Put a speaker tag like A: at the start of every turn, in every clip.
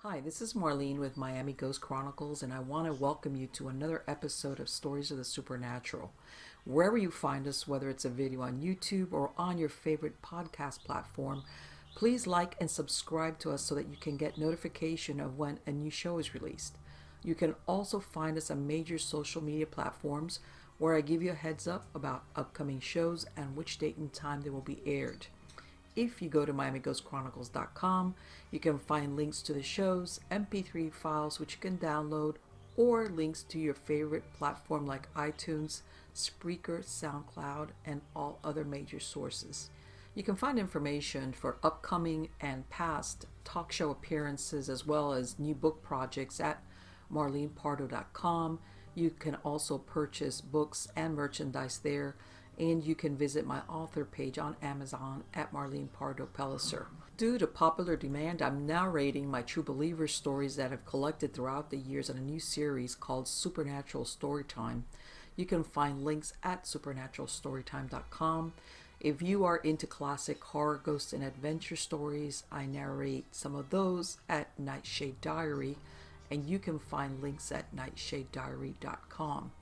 A: Hi, this is Marlene with Miami Ghost Chronicles, and I want to welcome you to another episode of Stories of the Supernatural. Wherever you find us, whether it's a video on YouTube or on your favorite podcast platform, please like and subscribe to us so that you can get notification of when a new show is released. You can also find us on major social media platforms where I give you a heads up about upcoming shows and which date and time they will be aired. If you go to MiamiGhostChronicles.com, you can find links to the shows, MP3 files which you can download, or links to your favorite platform like iTunes, Spreaker, SoundCloud, and all other major sources. You can find information for upcoming and past talk show appearances as well as new book projects at marlenepardo.com. You can also purchase books and merchandise there, and you can visit my author page on Amazon at Marlene Pardo Pellicer. Due to popular demand, I'm narrating my True Believer stories that I've collected throughout the years in a new series called Supernatural Storytime. You can find links at supernaturalstorytime.com. If you are into classic horror, ghost, and adventure stories, I narrate some of those at Nightshade Diary, and you can find links at nightshadediary.com.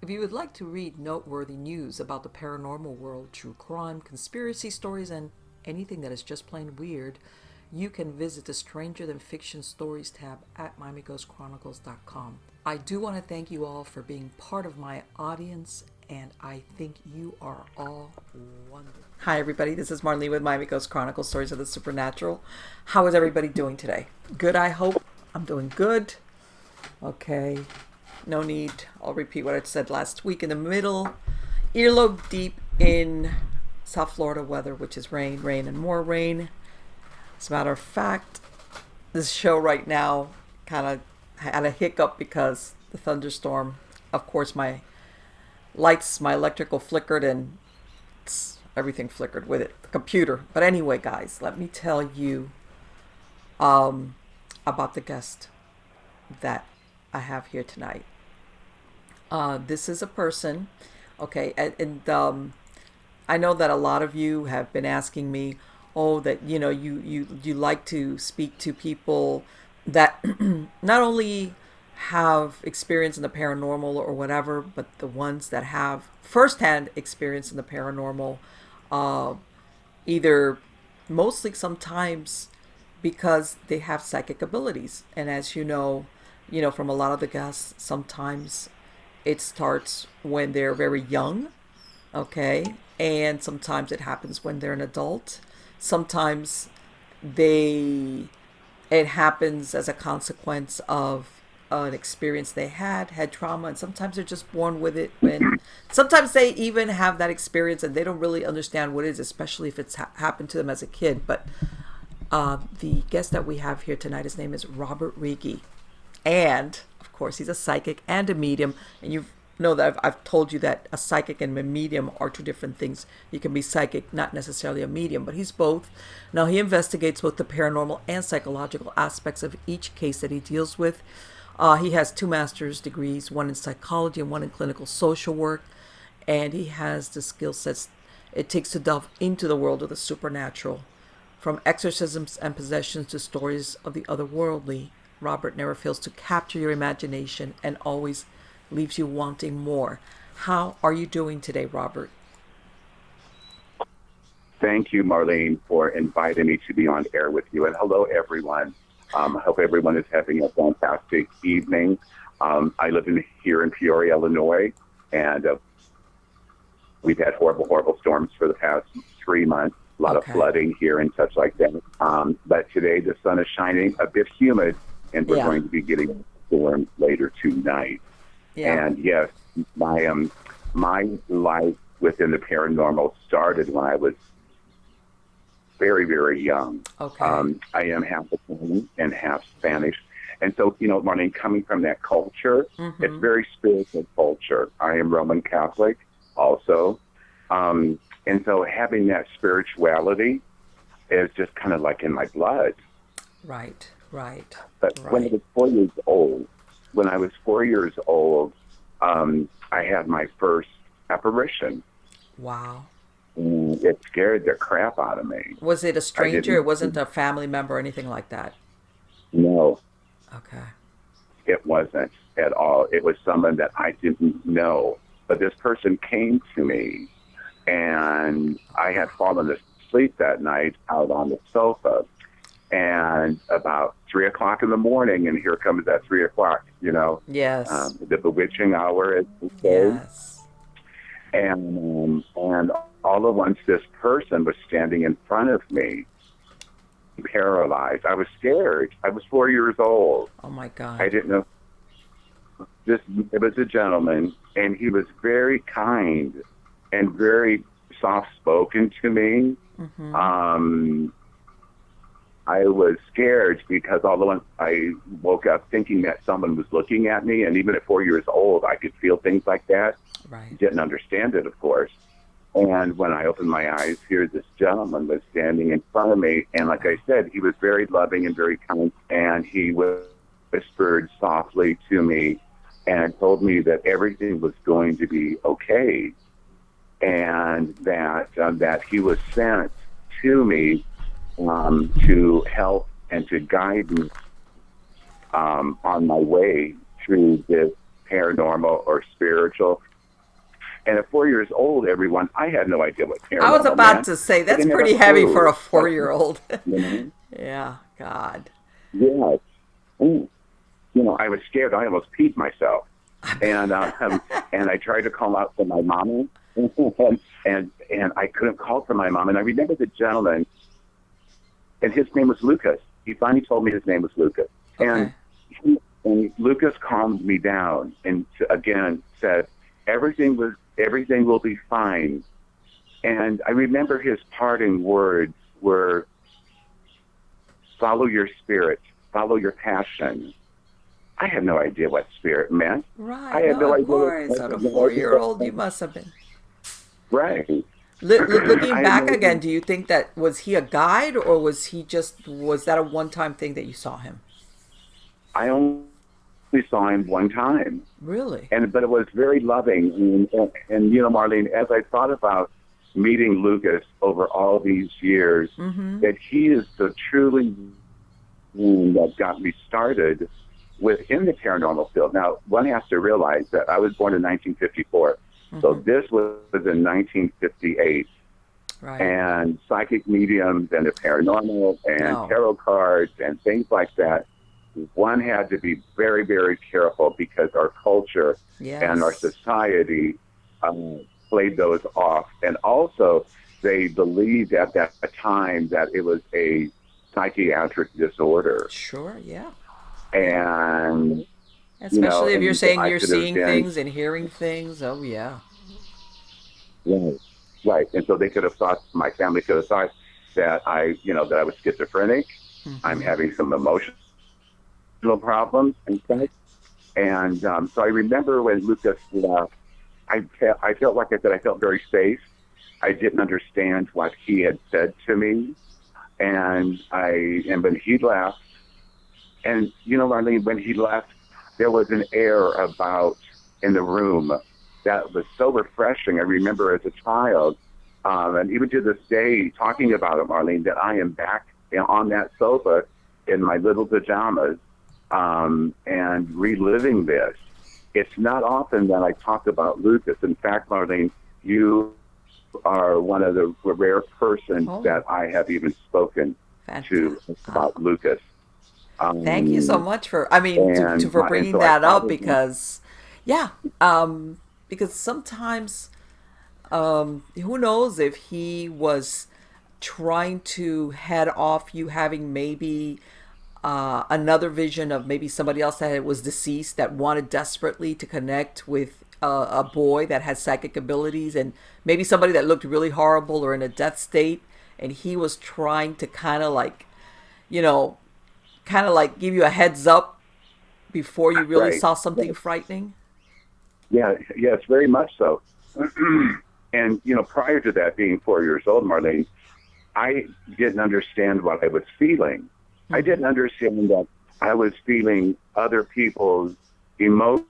A: If you would like to read noteworthy news about the paranormal world, true crime, conspiracy stories, and anything that is just plain weird, you can visit the Stranger Than Fiction Stories tab at MiamiGhostChronicles.com. I do want to thank you all for being part of my audience, and I think you are all wonderful. Hi everybody, this is Marlene with Miami Ghost Chronicles, Stories of the Supernatural. How is everybody doing today? Good, I hope. I'm doing good. Okay. No need. I'll repeat what I said last week. In the middle, earlobe deep in South Florida weather, which is rain, rain, and more rain. As a matter of fact, this show right now kind of had a hiccup because the thunderstorm, of course, my lights, my electrical flickered and everything flickered with it, the computer. But anyway, guys, let me tell you about the guest that I have here tonight. This is a person, okay, and I know that a lot of you have been asking me, oh, that you like to speak to people that not only have experience in the paranormal or whatever, but the ones that have firsthand experience in the paranormal, either mostly sometimes because they have psychic abilities, and as you know from a lot of the guests, sometimes it starts when they're very young, okay? And sometimes it happens when they're an adult. Sometimes it happens as a consequence of an experience they had trauma, and sometimes they're just born with it. And sometimes they even have that experience and they don't really understand what it is, especially if it's happened to them as a kid. But the guest that we have here tonight, his name is Robert Righi. And, of course, he's a psychic and a medium. And you know that I've told you that a psychic and a medium are two different things. You can be psychic, not necessarily a medium, but he's both. Now, he investigates both the paranormal and psychological aspects of each case that he deals with. He has 2 master's degrees, one in psychology and one in clinical social work. And he has the skill sets it takes to delve into the world of the supernatural. From exorcisms and possessions to stories of the otherworldly, Robert never fails to capture your imagination and always leaves you wanting more. How are you doing today, Robert?
B: Thank you, Marlene, for inviting me to be on air with you. And hello, everyone. I hope everyone is having a fantastic evening. I live here in Peoria, Illinois, and we've had horrible storms for the past 3 months. A lot of flooding here and such like that. But today the sun is shining, a bit humid, and we're going to be getting a storm later tonight. Yeah. And yes, my life within the paranormal started when I was very, very young.
A: Okay.
B: I am half Italian and half Spanish. And so, Marlene, coming from that culture, it's very spiritual culture. I am Roman Catholic also. And so having that spirituality is just kind of like in my blood.
A: Right.
B: But when I was 4 years old, I had my first apparition.
A: Wow.
B: It scared the crap out of me.
A: Was it a stranger? It wasn't a family member or anything like that?
B: No,
A: Okay.
B: it wasn't at all. It was someone that I didn't know. But this person came to me, and I had fallen asleep that night out on the sofa. And about 3 o'clock in the morning, and here comes that 3 o'clock,
A: Yes.
B: the bewitching hour, as we say.
A: Yes.
B: And all at once, this person was standing in front of me, paralyzed. I was scared. I was 4 years old.
A: Oh my
B: I
A: God.
B: didn't know this. It was a gentleman, and he was very kind and very soft spoken to me.
A: Mm-hmm.
B: Um, I was scared because all at once I woke up thinking that someone was looking at me, and even at 4 years old, I could feel things like that.
A: Right.
B: Didn't understand it, of course. And when I opened my eyes, here this gentleman was standing in front of me, and like I said, he was very loving and very kind, and he whispered softly to me and told me that everything was going to be okay, and that he was sent to me to help and to guide me on my way through this paranormal or spiritual. And at 4 years old, everyone, I had no idea what
A: I was
B: paranormal
A: about
B: meant.
A: to say
B: I
A: that's
B: didn't have a
A: pretty heavy for
B: clue.
A: a 4-year-old.
B: You know?
A: Yeah. God.
B: Yes. Mm. I was scared. I almost peed myself. And and I tried to call out for my mom, and I couldn't call for my mom. And I remember the gentleman, and his name was Lucas. He finally told me his name was Lucas.
A: Okay.
B: And Lucas calmed me down and again said, everything will be fine. And I remember his parting words were, follow your spirit, follow your passion. I had no idea what spirit meant. I
A: Right.
B: had
A: No,
B: no
A: of
B: idea
A: course. At a 4-year-old, you must have been.
B: right.
A: Looking
B: I had
A: back
B: no
A: again, do you think that was he a guide, or was that a one-time thing that you saw him?
B: I only saw him one time.
A: Really?
B: But it was very loving. And Marlene, as I thought about meeting Lucas over all these years,
A: Mm-hmm.
B: that he is the truly one that got me started within the paranormal field. Now, one has to realize that I was born in 1954. So
A: Mm-hmm.
B: this was in 1958.
A: Right.
B: And psychic mediums and the paranormal and
A: No.
B: tarot cards and things like that, one had to be very, very careful because our culture and our
A: Yes.
B: society played those off. And also, they believed at that time that it was a psychiatric disorder.
A: Sure. Yeah. Yeah.
B: And,
A: Especially if you're
B: and so
A: saying
B: I
A: you're
B: could have
A: seeing
B: been,
A: things and hearing things. Oh yeah.
B: right, right. And so they could have thought, my family could have thought that that I was schizophrenic. I'm
A: Mm-hmm.
B: having some emotional problems and stuff.
A: Right.
B: And so I remember when Lucas left, I felt like I said, I felt very safe. I didn't understand what he had said to me. And when he left, and Marlene, when he left, there was an air about in the room that was so refreshing. I remember as a child, and even to this day, talking about it, Marlene, that I am back on that sofa in my little pajamas and reliving this. It's not often that I talk about Lucas. In fact, Marlene, you are one of the rare persons
A: Oh,
B: that I have even spoken to
A: fantastic.
B: about Lucas.
A: Thank you so
B: Um,
A: much for, I mean, for
B: and
A: bringing
B: so I
A: that
B: thought
A: up
B: was,
A: because, yeah, because sometimes, who knows if he was trying to head off you having maybe another vision of maybe somebody else that was deceased that wanted desperately to connect with a boy that had psychic abilities, and maybe somebody that looked really horrible or in a death state, and he was trying to you know, kind of like give you a heads up before you really
B: right.
A: saw something
B: Right.
A: frightening.
B: Yeah, yes, very much so. And prior to that, being 4 years old, Marlene, I didn't understand what I was feeling. I
A: Mm-hmm.
B: didn't understand that I was feeling other people's emotions.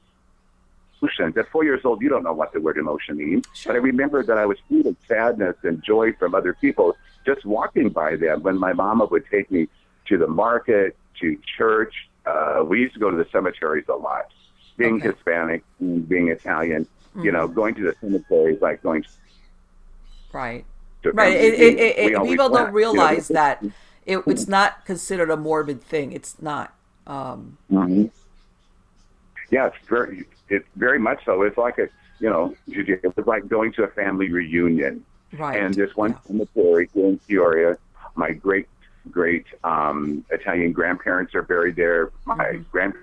B: At 4 years old, you don't know what the word emotion means. But I
A: Sure.
B: remember that I was feeling sadness and joy from other people just walking by them when my mama would take me to the market, to church. We used to go to the cemeteries a lot. Being Hispanic, being Italian, going to the cemeteries like going to
A: Right.
B: to
A: Right.
B: we always
A: People don't
B: went.
A: realize that it's not considered a morbid thing. It's not.
B: Mhm. Yeah, it's very much so. It's like it was like going to a family reunion.
A: Right.
B: And this one
A: Yeah.
B: cemetery here in Peoria, my great Italian grandparents are buried there. My grandparents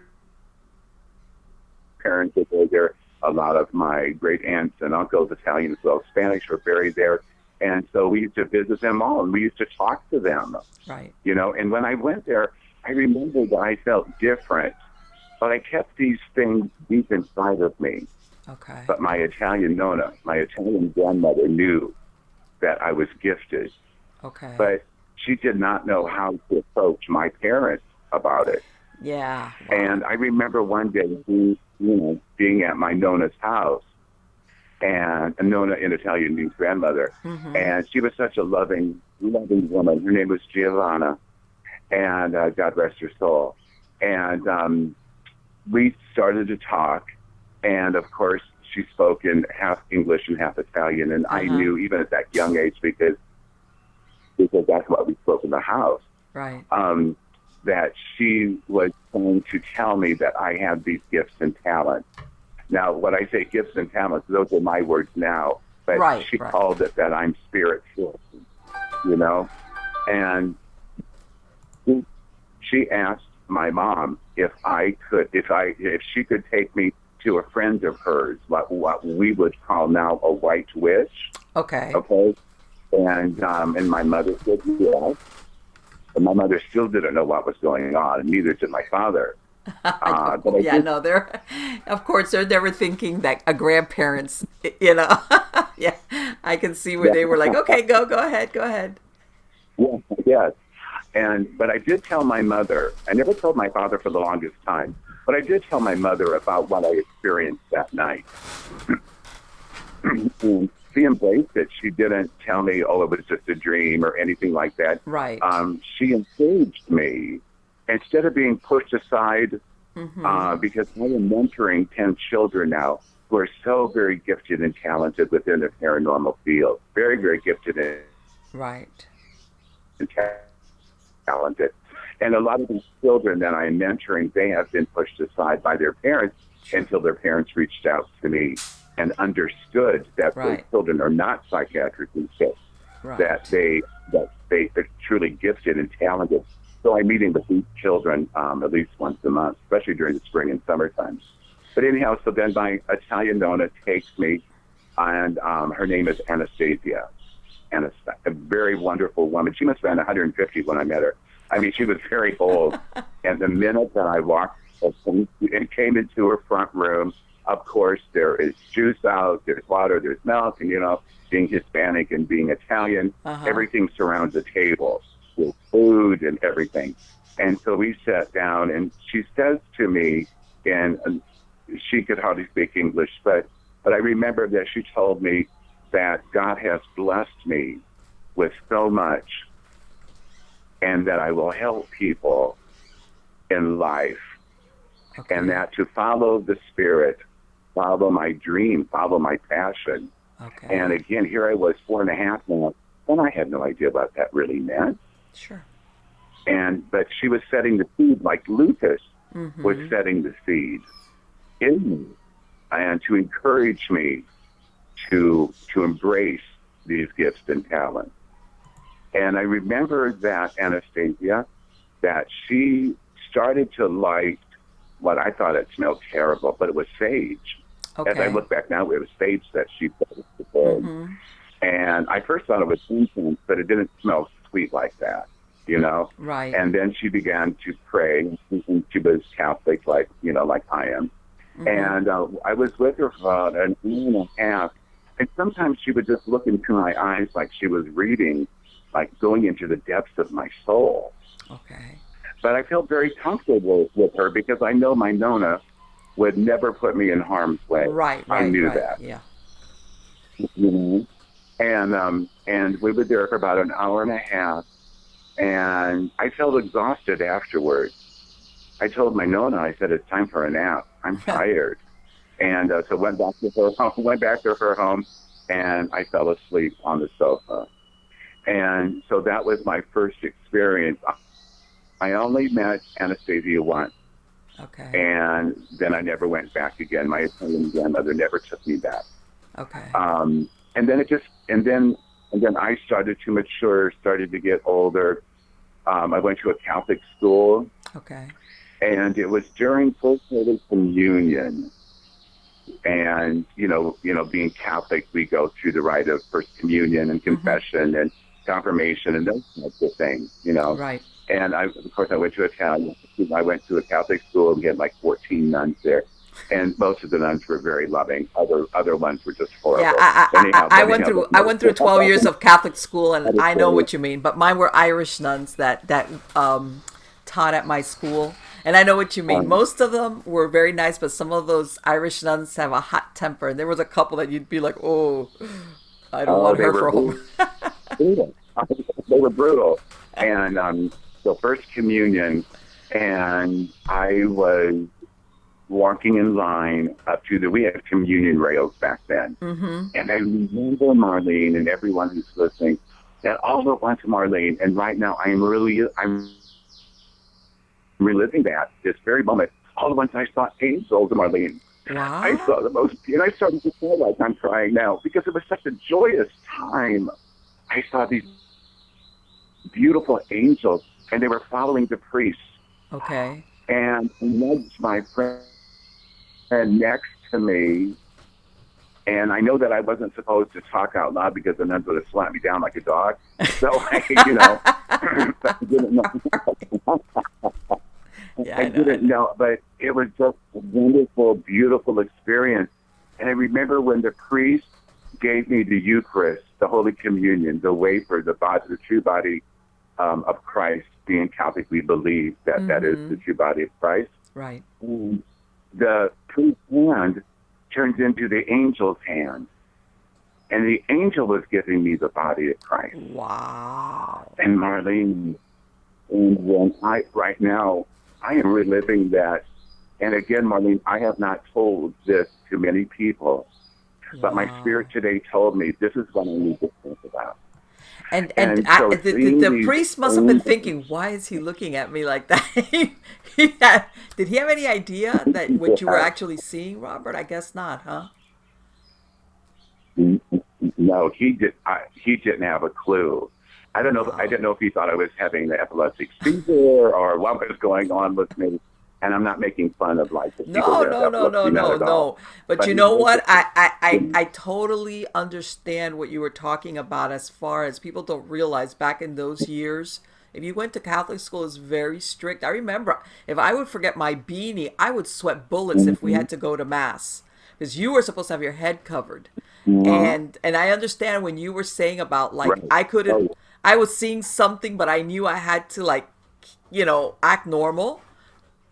B: are buried there. A lot of my great aunts and uncles, Italian as well as Spanish, were buried there. And so we used to visit them all, and we used to talk to them.
A: Right.
B: And when I went there, I remember that I felt different, but I kept these things deep inside of me.
A: Okay.
B: But my Italian nonna, my Italian grandmother, knew that I was gifted.
A: Okay.
B: But she did not know how to approach my parents about it.
A: Yeah. Wow.
B: And I remember one day being at my nonna's house, and a nonna in Italian means grandmother, and she was such a loving woman. Her name was Giovanna, and God rest her soul. And we started to talk, and of course she spoke in half English and half Italian, and I knew even at that young age because that's what we spoke in the house.
A: Right.
B: That she was trying to tell me that I have these gifts and talents. Now, when I say gifts and talents, those are my words now, but she called it that I'm spirit-filled, and she asked my mom if she could take me to a friend of hers, what we would call now a white witch.
A: Okay.
B: Okay. And my mother said yes. And my mother still didn't know what was going on, and neither did my father.
A: Of course, they're never thinking that a grandparents, yeah, I can see where they were like, okay, go ahead.
B: Yeah, yes. But I did tell my mother. I never told my father for the longest time, but I did tell my mother about what I experienced that night. And she embraced it. She didn't tell me, it was just a dream or anything like that.
A: Right.
B: She encouraged me instead of being pushed aside, because I am mentoring 10 children now who are so very gifted and talented within the paranormal field. Very, very gifted and talented. And a lot of these children that I'm mentoring, they have been pushed aside by their parents until their parents reached out to me and understood that their children are not psychiatrically sick, that they're truly gifted and talented. So I'm meeting with these children at least once a month, especially during the spring and summertime. But anyhow, so then my Italian nonna takes me, and her name is Anastasia. And a very wonderful woman. She must have been 150 when I met her. I mean, she was very old. And the minute that I walked and came into her front room, of course, there is juice out, there's water, there's milk, and, being Hispanic and being Italian, everything surrounds the table with food and everything. And so we sat down, and she says to me, and she could hardly speak English, but I remember that she told me that God has blessed me with so much, and that I will help people in life, and that to follow the Spirit, follow my dream, follow my passion.
A: Okay.
B: And again, here I was 4.5 now, and I had no idea what that really meant.
A: Sure.
B: But she was setting the seed like Lucas was setting the seed in me, and to encourage me to embrace these gifts and talents. And I remember that Anastasia, that she started to light what I thought it smelled terrible, but it was sage.
A: Okay.
B: As I look back now, it was sage that she put to the bed. And I first thought it was incense, but it didn't smell sweet like that,
A: Right.
B: And then she began to pray. And she was Catholic, like I am. And I was with her for about an hour and a half. And sometimes she would just look into my eyes like she was reading, like going into the depths of my soul.
A: Okay.
B: But I felt very comfortable with her because I know my Nona would never put me in harm's way.
A: Right.
B: I knew that.
A: Yeah.
B: And we were there for about an hour and a half, and I felt exhausted afterwards. I told my Nona, I said, it's time for a nap. I'm tired. And so went back to her home, and I fell asleep on the sofa. And so that was my first experience. I only met Anastasia once.
A: Okay.
B: And then I never went back again. My Italian grandmother never took me back.
A: Okay.
B: And then I started to mature, started to get older. I went to a Catholic school.
A: Okay.
B: And it was during First Holy Communion. And, being Catholic, we go through the rite of First Communion and confession and confirmation and those types of things,
A: Right.
B: And of course, I went to a Catholic school, and we had like 14 nuns there. And most of the nuns were very loving. Other ones were just horrible.
A: Yeah, I went through 12 years of Catholic school, and I know what you mean. But mine were Irish nuns that taught at my school, and I know what you mean. Most of them were very nice, but some of those Irish nuns have a hot temper. And there was a couple that you'd be like, "Oh, I don't want her for home."
B: Brutal. They were brutal. And so First Communion, and I was walking in line up to we had communion rails back then. Mm-hmm. And I remember, Marlene, and everyone who's listening, that all at once, Marlene, and right now I'm reliving this very moment. All at once I saw angels, Marlene.
A: Wow.
B: I saw the most, and I started to feel like I'm crying now because it was such a joyous time. I saw these beautiful angels, and they were following the priest.
A: Okay.
B: And nudged my friend next to me, and I know that I wasn't supposed to talk out loud because the nuns would have slapped me down like a dog. So I didn't know.
A: Yeah,
B: I didn't know, but it was just a wonderful, beautiful experience. And I remember when the priest gave me the Eucharist, the Holy Communion, the wafer, the true body of Christ. Being Catholic, we believe that that is the true body of Christ.
A: Right.
B: And the priest's hand turns into the angel's hand. And the angel was giving me the body of Christ.
A: Wow.
B: And Marlene, and right now, I am reliving that. And again, Marlene, I have not told this to many people, but my spirit today told me this is what I need to think about.
A: And the priest must have been thinking, why is he looking at me like that? Did he have any idea that what you were actually seeing, Robert? I guess not, huh?
B: No, he didn't have a clue. I don't know. Wow. I didn't know if he thought I was having the epileptic seizure or what was going on with me. And I'm not making fun of like the people that have epilepsy,
A: no. But you know what? I totally understand what you were talking about as far as people don't realize back in those years. If you went to Catholic school, it's very strict. I remember if I would forget my beanie, I would sweat bullets if we had to go to mass because you were supposed to have your head covered. And I understand when you were saying about like I was seeing something, but I knew I had to like, act normal.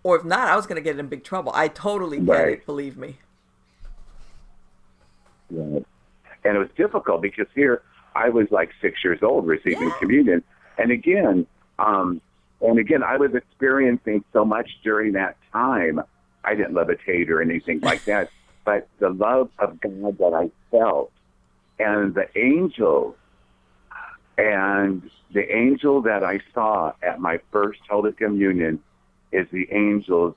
A: Or if not, I was going to get in big trouble. I totally get it, believe me.
B: Right. And it was difficult because here I was like 6 years old receiving communion. And again, I was experiencing so much during that time. I didn't levitate or anything like that. But the love of God that I felt and the angel that I saw at my first Holy Communion is the angel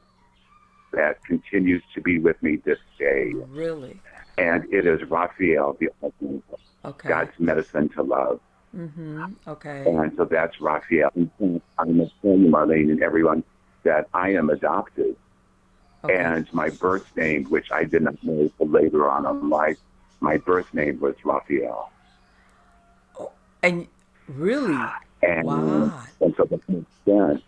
B: that continues to be with me this day.
A: Really?
B: And it is Raphael, the archangel, God's medicine to love.
A: Mm-hmm. Okay.
B: And so that's Raphael. I'm going to tell you, Marlene, and everyone, that I am adopted. Okay. And my birth name, which I did not know until later on in life, my birth name was Raphael.
A: Oh, and really?
B: Wow. And so that makes sense,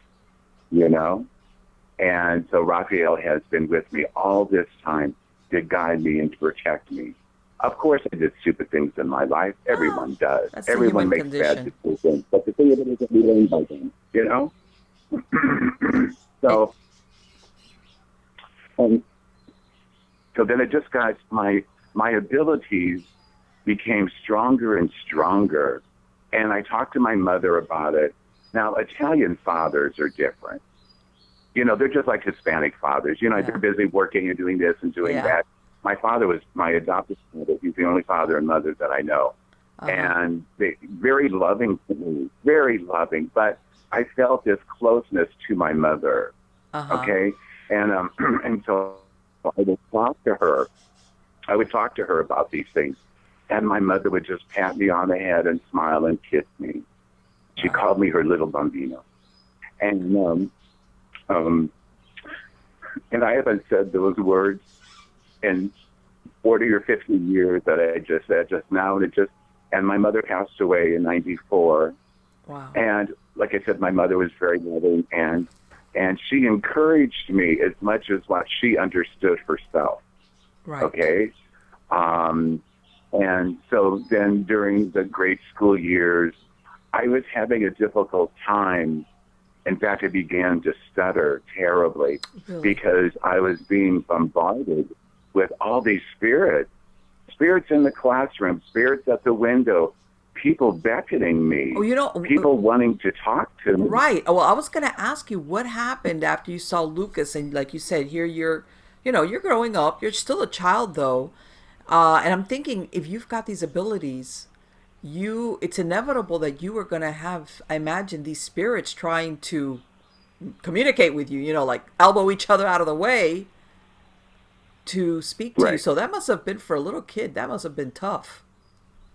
B: And so Raphael has been with me all this time to guide me and to protect me. Of course, I did stupid things in my life. Everyone does. Everyone makes bad decisions. But the thing of it is that we learn by them, So, so then it just got, my abilities became stronger and stronger. And I talked to my mother about it. Now, Italian fathers are different. they're just like Hispanic fathers.
A: Yeah.
B: They're busy working and doing this and doing
A: Yeah.
B: that. My father was my adopted father. He's the only father and mother that I know. And they very loving to me, very loving. But I felt this closeness to my mother. Okay, and and so I would talk to her. I would talk to her about these things, and my mother would just pat me on the head and smile and kiss me. She called me her little bambino, and I haven't said those words in 40 or 50 years that I just said just now, and my mother passed away in '94.
A: Wow.
B: And like I said, my mother was very loving, and she encouraged me as much as what she understood herself.
A: Right.
B: Okay. And so then during the grade school years, I was having a difficult time. In fact, I began to stutter terribly because I was being bombarded with all these spirits in the classroom, spirits at the window, people beckoning me, people wanting to talk to me.
A: Right. Well, I was going to ask you what happened after you saw Lucas, and like you said, here you're growing up. You're still a child though, and I'm thinking if you've got these abilities, it's inevitable that you are going to have, I imagine, these spirits trying to communicate with you. Like elbow each other out of the way to speak to you. So that must have been, for a little kid, that must have been tough.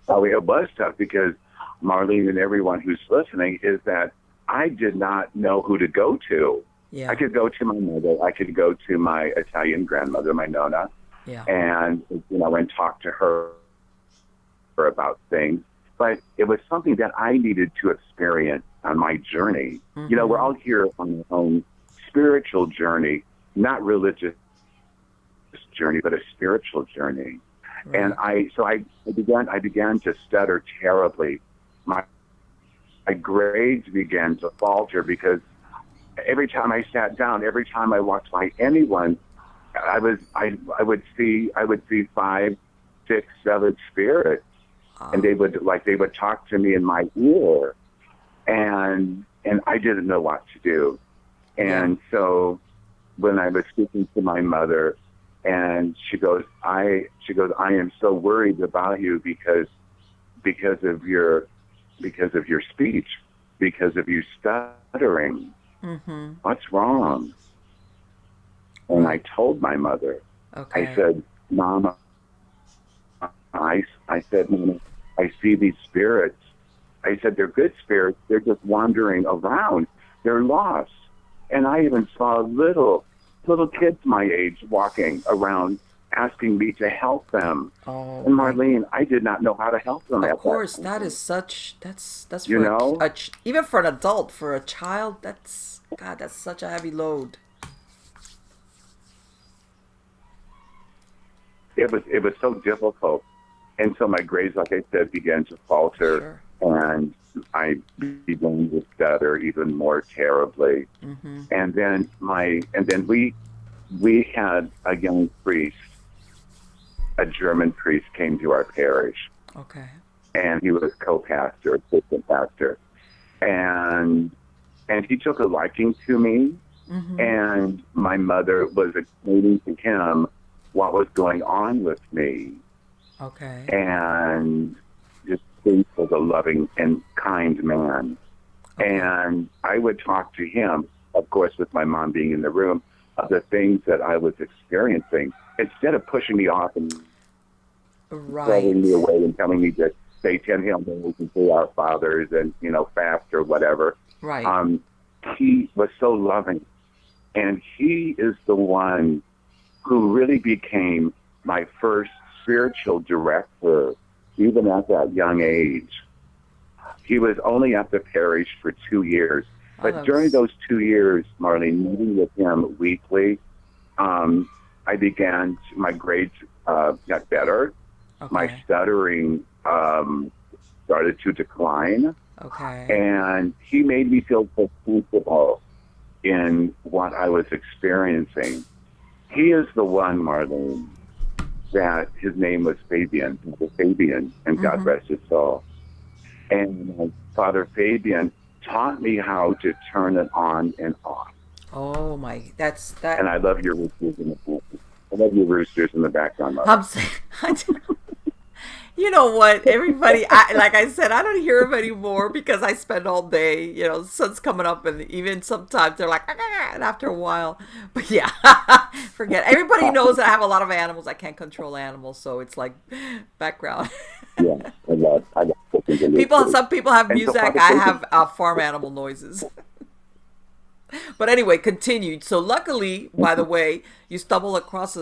B: Oh, it was tough because, Marlene and everyone who's listening, is that I did not know who to go to.
A: Yeah.
B: I could go to my mother. I could go to my Italian grandmother, my Nonna, and talk to her about things. But it was something that I needed to experience on my journey. We're all here on our own spiritual journey, not religious journey, but a spiritual journey. Right. And I began to stutter terribly. My grades began to falter because every time I sat down, every time I walked by anyone, I would see 5, 6, 7 spirits, and they would talk to me in my ear, and I didn't know what to do. And so when I was speaking to my mother, and she goes, I am so worried about you because of your speech, because of you stuttering. What's wrong? And I told my mother. I said, Mama, I said, Mama, I see these spirits. I said, they're good spirits. They're just wandering around. They're lost. And I even saw little kids my age walking around asking me to help them. And Marlene, I did not know how to help them.
A: Of course, that's for even for an adult, for a child, that's such a heavy load.
B: It was so difficult. And so my grades, like I said, began to falter, and I began to stutter even more terribly. And then we had a young priest, a German priest, came to our parish. And he was co-pastor, assistant pastor, and he took a liking to me. And my mother was explaining to him what was going on with me. And just he was a loving and kind man. And I would talk to him, of course, with my mom being in the room, of the things that I was experiencing, instead of pushing me off and throwing me away and telling me to say 10 Hail Marys and say Our Fathers and, fast or whatever. He was so loving. And he is the one who really became my first spiritual director, even at that young age. He was only at the parish for 2 years. But during those 2 years, Marlene, meeting with him weekly, my grades got better. My stuttering started to decline. And he made me feel so comfortable in what I was experiencing. He is the one, Marlene, that his name was Fabian, and God rest his soul. And Father Fabian taught me how to turn it on and off.
A: Oh my, that's that.
B: And I love your roosters in the background. I love your roosters in the background, Mother.
A: I'm saying, you know what? Everybody, like I said, I don't hear them anymore because I spend all day. You know, the sun's coming up, and even sometimes they're like, "Ah," and after a while, but yeah, forget. Everybody knows that I have a lot of animals. I can't control animals, so it's like background.
B: Yeah, I love cooking
A: People,
B: roosters.
A: some people have
B: And so
A: music.
B: Father
A: I
B: Fabian,
A: have farm animal noises. But anyway, continued. So luckily, by the way, you stumble across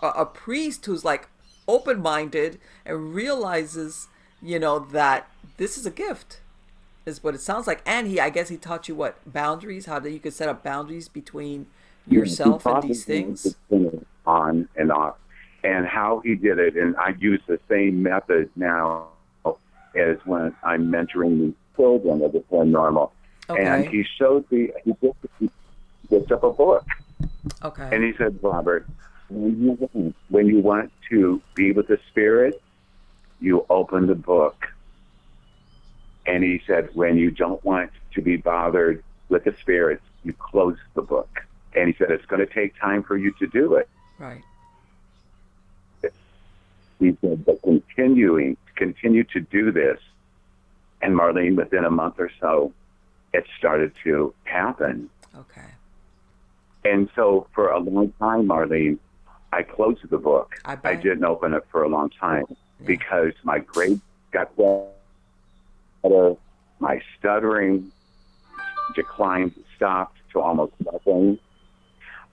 A: a priest who's like open-minded and realizes, that this is a gift, is what it sounds like. And I guess he taught you what boundaries, how that you could set up boundaries between
B: he
A: yourself and
B: taught me
A: these things.
B: on and off, and how he did it. And I use the same method now as when I'm mentoring these children of the paranormal. And
A: Okay.
B: he showed me, he picked up a book.
A: Okay.
B: And he said, Robert, when you want to be with the spirit, you open the book. And he said, when you don't want to be bothered with the spirits, you close the book. And he said, it's going to take time for you to do it.
A: Right.
B: He said, but continue to do this. And Marlene, within a month or so, it started to happen.
A: Okay.
B: And so for a long time, Marlene, I closed the book.
A: I
B: I
A: bet.
B: didn't open it for a long time
A: Yeah.
B: because my grades got better, my stuttering declined, stopped to almost nothing.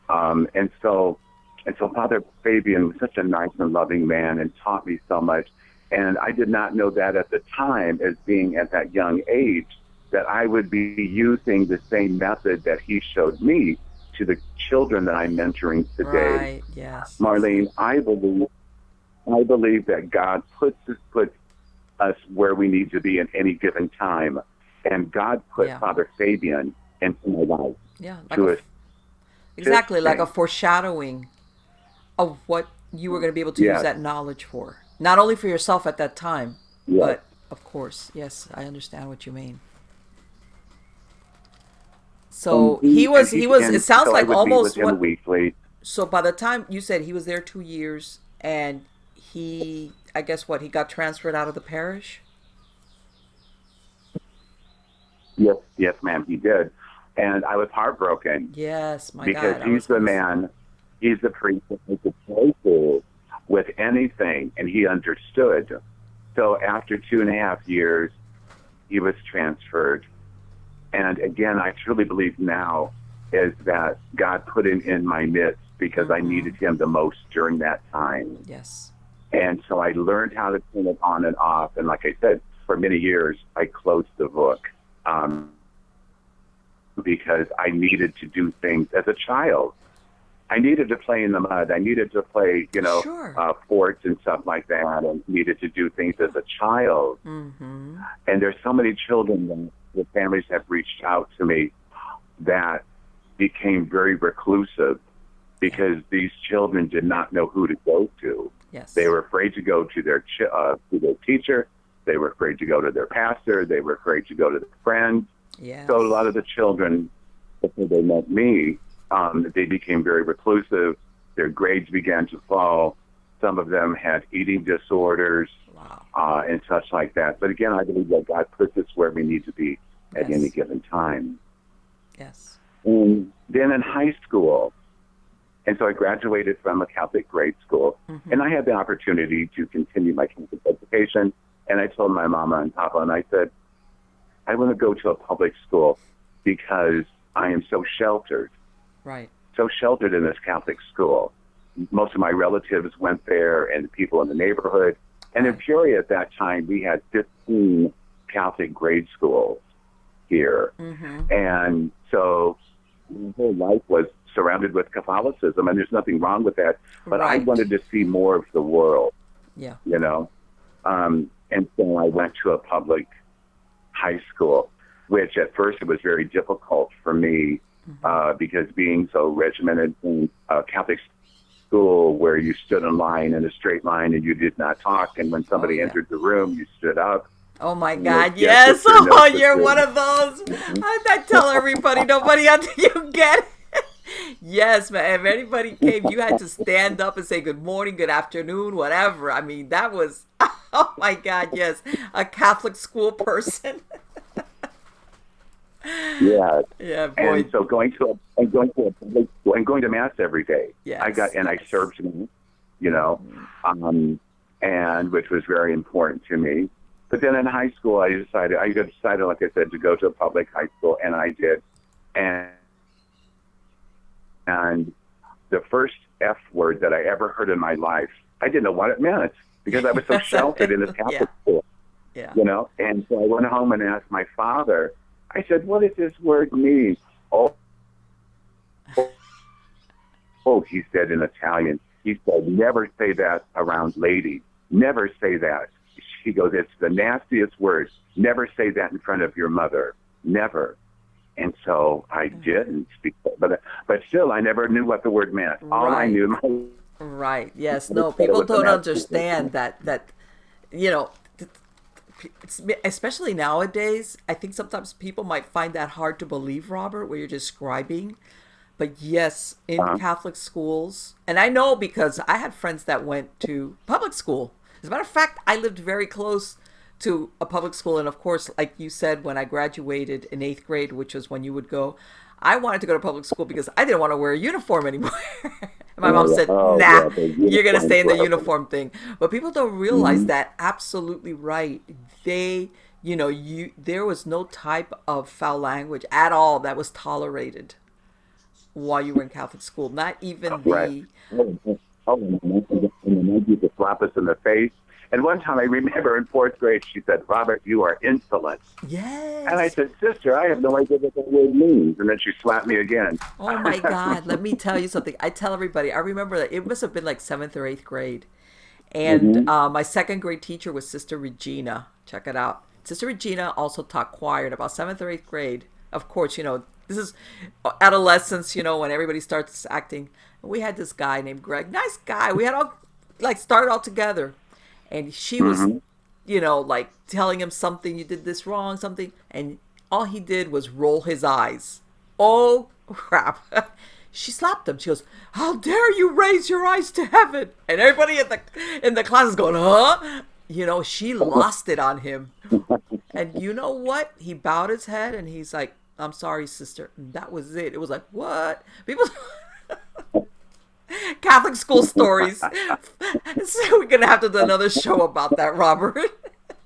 B: And so Father Fabian was such a nice and loving man and taught me so much. And I did not know that at the time, as being at that young age, that I would be using the same method that he showed me to the children that I'm mentoring today.
A: Right. Yes.
B: Marlene, I believe that God puts us where we need to be in any given time. And God put
A: Yeah.
B: Father Fabian into my life
A: Yeah. Like
B: to assist
A: exactly, like
B: me.
A: a foreshadowing of what you were going to be able to use
B: Yes,
A: that knowledge for. Not only for yourself at that time,
B: yes.
A: but of course, yes, I understand what you mean.
B: And
A: So he was, it
B: and
A: sounds
B: so I
A: like
B: would meet with
A: almost
B: him
A: what,
B: weekly.
A: so by the time you said he was there 2 years and I guess what, he got transferred out of the parish?
B: Yes, ma'am, he did. And I was heartbroken
A: Yes, my
B: because
A: God, I
B: he's
A: was
B: the
A: going to,
B: man, he's the priest that I could pray to with anything, and he understood. So after 2.5 years, he was transferred. And again, I truly believe now is that God put him in my midst because I needed him the most during that time.
A: yes,
B: And so I learned how to turn it on and off. And like I said, for many years, I closed the book because I needed to do things as a child. I needed to play in the mud. I needed to play,
A: sure.
B: forts and stuff like that, and needed to do things as a child.
A: Mm-hmm.
B: And there's so many children that the families have reached out to me that became very reclusive because these children did not know who to go to.
A: Yes.
B: They were afraid to go to their teacher. They were afraid to go to their pastor. They were afraid to go to their friends.
A: Yes.
B: So a lot of the children, before they met me, they became very reclusive. Their grades began to fall. Some of them had eating disorders.
A: Wow.
B: And such like that. But again, I believe that God puts us where we need to be at
A: Yes.
B: any given time.
A: Yes.
B: And then in high school, and so I graduated from a Catholic grade school, and I had the opportunity to continue my Catholic education. And I told my mama and papa, and I said, I want to go to a public school because I am so sheltered.
A: Right.
B: So sheltered in this Catholic school. Most of my relatives went there and the people in the neighborhood. And in Peoria at that time, we had 15 Catholic grade schools here. And so my whole life was surrounded with Catholicism, and there's nothing wrong with that. But I
A: Right.
B: wanted to see more of the world,
A: Yeah.
B: And so I went to a public high school, which at first it was very difficult for me because being so regimented in a Catholic school where you stood in line in a straight line and you did not talk, and when somebody
A: yeah.
B: entered the room, you stood up.
A: Oh my
B: And
A: God,
B: yes,
A: yes.
B: sister, no,
A: Oh,
B: sister.
A: you're one of those. I tell everybody, nobody until you get it. Yes, man. If anybody came, you had to stand up and say good morning, good afternoon, whatever. I mean, that was, oh my God, yes, a Catholic school person.
B: Yeah.
A: Yeah,
B: And
A: boy.
B: so going to mass every day.
A: Yes,
B: And I
A: yes.
B: served me, you know, um, and which was very important to me. But then in high school, I decided, like I said, to go to a public high school, and I did. And and the first F word that I ever heard in my life, I didn't know what it meant because I was so
A: Yes,
B: sheltered in this
A: yeah,
B: Catholic school,
A: yeah.
B: you know. And so I went home and asked my father. I said, "What does this word mean?" Oh, oh, he said in Italian. He said, "Never say that around ladies. Never say that." He goes, "It's the nastiest word. Never say that in front of your mother. Never." And so I didn't speak, but still, I never knew what the word meant. All I
A: Right,
B: knew, my
A: right. Yes,
B: mother
A: no,
B: said it
A: people
B: was the
A: don't
B: nastiest word.
A: understand that, you know, especially nowadays, I think sometimes people might find that hard to believe, Robert, what you're describing. But yes, in
B: Uh-huh.
A: Catholic schools, and I know because I had friends that went to public school. As a matter of fact, I lived very close to a public school. And of course, like you said, when I graduated in eighth grade, which was when you would go, I wanted to go to public school because I didn't want to wear a uniform anymore. And my mom said,
B: Oh
A: nah,
B: yeah, the
A: you're going to
B: uniform
A: stay in the
B: forever.
A: uniform thing. But people don't realize
B: Mm-hmm.
A: that absolutely right. They, there was no type of foul language at all that was tolerated while you were in Catholic school. Not even
B: Right.
A: the
B: And the mom used to slap us in the face. And one time I remember in fourth grade, she said, "Robert, you are insolent." And I
A: yes.
B: said, "Sister, I have no idea what that word means." And then she slapped me again.
A: Oh my God. Let me tell you something. I tell everybody. I remember that it must have been like seventh or eighth grade, and
B: Hmm.
A: my second grade teacher was Sister Regina. Check it out. Sister Regina also taught choir in about seventh or eighth grade. Of course, this is adolescence. When everybody starts acting. We had this guy named Greg. Nice guy. We had all like started all together, and she was,
B: Hmm.
A: like telling him something. You did this wrong, something, and all he did was roll his eyes. Oh crap. She slapped him. She goes, "How dare you raise your eyes to heaven?" And everybody in the class is going, "Huh?" She lost it on him. And you know what? He bowed his head and he's like, "I'm sorry, sister." And that was it. It was like, what? People Catholic school stories. So we're gonna have to do another show about that, Robert.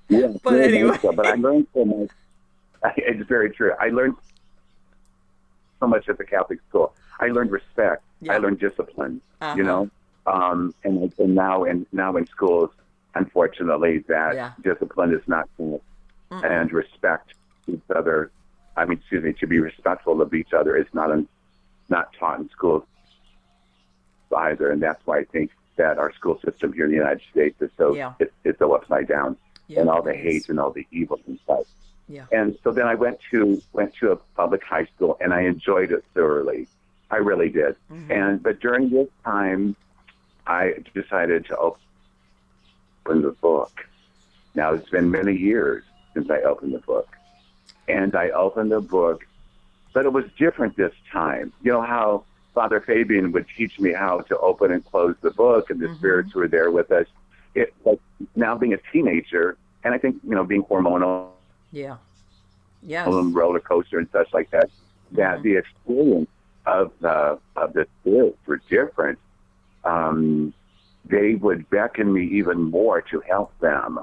B: Yeah,
A: But
B: very much
A: anyway.
B: so. But I learned so much. It's very true. I learned so much at the Catholic school. I learned respect. I
A: Yeah.
B: learned discipline. You
A: Uh-huh.
B: know, and now in schools, unfortunately, that
A: Yeah.
B: discipline is not taught,
A: Mm-mm.
B: and respect each other. I mean, excuse me, to be respectful of each other is not taught in schools either, and that's why I think that our school system here in the United States is so
A: Yeah.
B: it's so upside down, and
A: Yep,
B: all the
A: it
B: hate
A: is.
B: and all the evil and stuff.
A: Yeah.
B: And so then I went to a public high school, and I enjoyed it thoroughly. I really did.
A: Mm-hmm.
B: But during this time, I decided to open the book. Now it's been many years since I opened the book, and I opened the book, but it was different this time. You know how Father Fabian would teach me how to open and close the book, and the
A: Mm-hmm.
B: spirits were there with us. It like now being a teenager, and I think being hormonal
A: Yeah. Yes.
B: roller coaster and such like that, that
A: Mm-hmm.
B: the experience of the spirits were different. Um, they would beckon me even more to help them.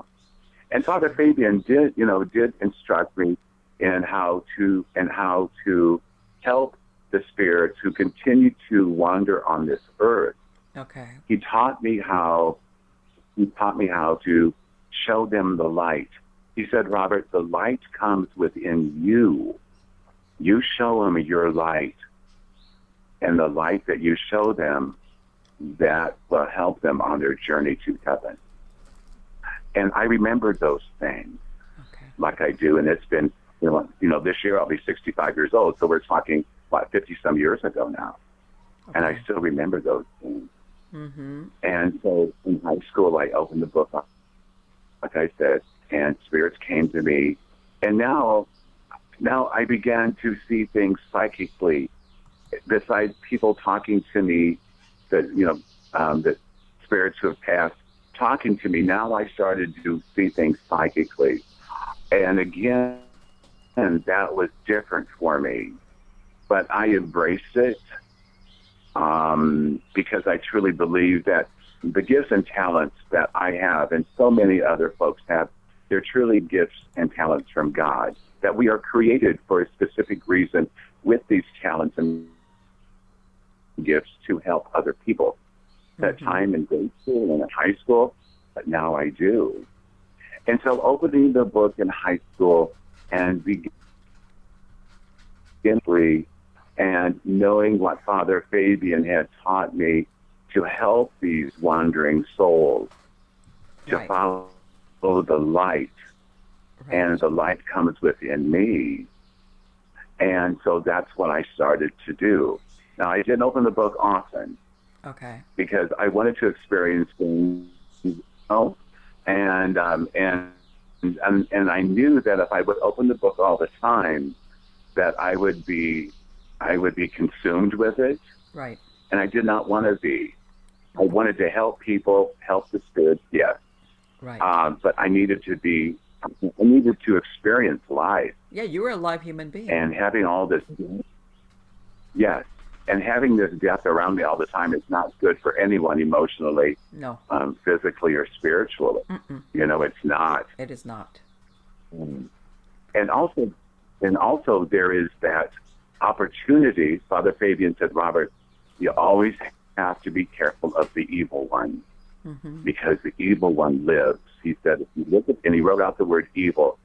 B: And Father Fabian did instruct me in how to help the spirits who continue to wander on this earth.
A: Okay.
B: He taught me how to show them the light. He said, "Robert, the light comes within you. You show them your light, and the light that you show them, that will help them on their journey to heaven." And I remembered those things
A: Okay.
B: like I do, and it's been, this year I'll be 65 years old, so we're talking, what, 50 some years ago now, and I
A: Okay.
B: still remember those things.
A: Mm-hmm.
B: And so in high school, I opened the book up, like I said, and spirits came to me, and now I began to see things psychically. besides people talking to me, that spirits who have passed talking to me, now I started to see things psychically. And again, that was different for me. But I embraced it because I truly believe that the gifts and talents that I have and so many other folks have, they're truly gifts and talents from God, that we are created for a specific reason with these talents and gifts to help other people. That time in grade school and in high school, but now I do. And so opening the book in high school and begin free and knowing what Father Fabian had taught me to help these wandering souls, to follow the light, and the light comes within me. And so that's what I started to do. Now, I didn't open the book often.
A: Okay.
B: Because I wanted to experience things, and I knew that if I would open the book all the time, that I would be consumed with it.
A: Right.
B: And I did not want to be. I wanted to help people, help the spirits, yes.
A: Right.
B: But I needed to experience life.
A: Yeah, you were a live human being.
B: And having all this, yes. And having this death around me all the time is not good for anyone emotionally, physically or spiritually. It's not.
A: It is not.
B: And also there is that opportunity. Father Fabian said, Robert, you always have to be careful of the evil one, because the evil one lives. He said, if you look at, and he wrote out the word evil,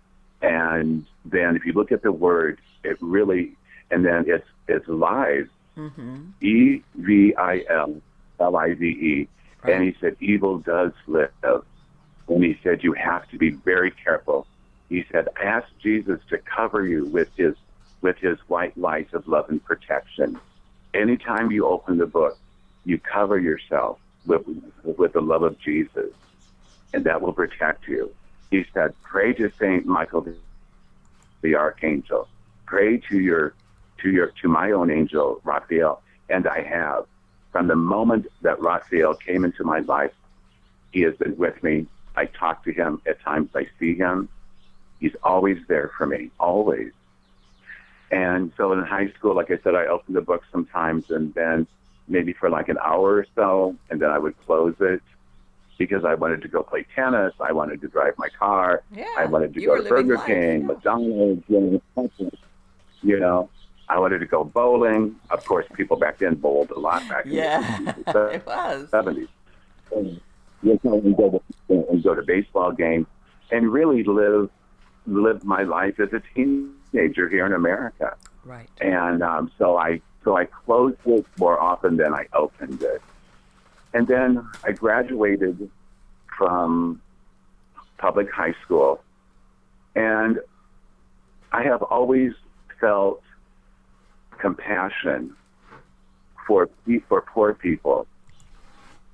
B: and then if you look at the word, it really, and then it's live. EVILLIVE. Right. And he said, evil does live. And he said, you have to be very careful. He said, ask Jesus to cover you with his white light of love and protection. Anytime you open the book, you cover yourself with the love of Jesus, and that will protect you. He said, pray to Saint Michael the Archangel. Pray to my own angel, Raphael, and I have. From the moment that Raphael came into my life, he has been with me. I talk to him. At times I see him. He's always there for me, always. And so in high school, like I said, I opened the book sometimes, and then maybe for like an hour or so, and then I would close it because I wanted to go play tennis. I wanted to drive my car.
A: Yeah,
B: I wanted to go to Burger King, McDonald's, I wanted to go bowling. Of course, people back then bowled a lot back in the
A: it was
B: 70s. And go to baseball games and really live my life as a teenager here in America.
A: Right.
B: And so I closed it more often than I opened it. And then I graduated from public high school, and I have always felt compassion for poor people.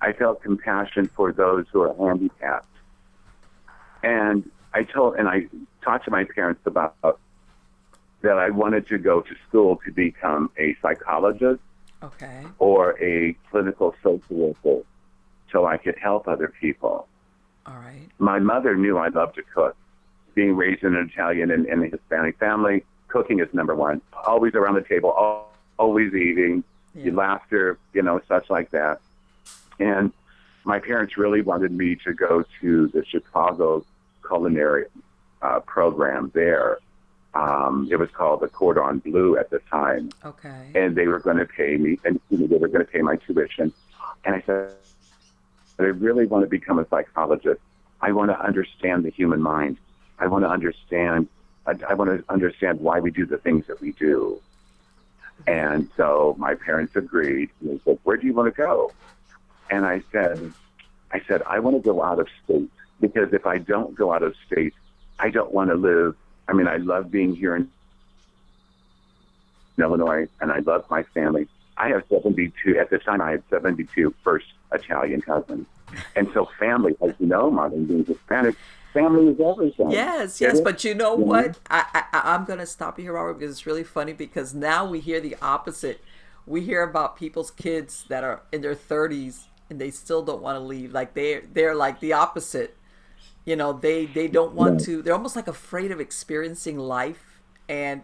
B: I felt compassion for those who are handicapped. And I talked to my parents about that I wanted to go to school to become a psychologist, or a clinical social worker, so I could help other people.
A: All right.
B: My mother knew I loved to cook. Being raised in an Italian and a Hispanic family, cooking is number one. Always around the table, always eating, laughter, such like that. And my parents really wanted me to go to the Chicago culinary program there. It was called the Cordon Bleu at the time.
A: Okay.
B: And they were going to pay me, and they were going to pay my tuition. And I said, I really want to become a psychologist. I want to understand the human mind. I want to understand why we do the things that we do. And so my parents agreed. They said, where do you want to go? And I said, I want to go out of state, because if I don't go out of state, I don't want to live. I mean, I love being here in Illinois, and I love my family. I have 72, at the time I had 72 first Italian cousins. And so family, as you know, Martin, being Hispanic, family is everything.
A: Yes, but you know what? I'm going to stop you here, Robert, because it's really funny, because now we hear the opposite. we hear about people's kids that are in their 30s and they still don't want to leave. Like they're like the opposite. You know, they don't want
B: Yeah.
A: to. They're almost like afraid of experiencing life. And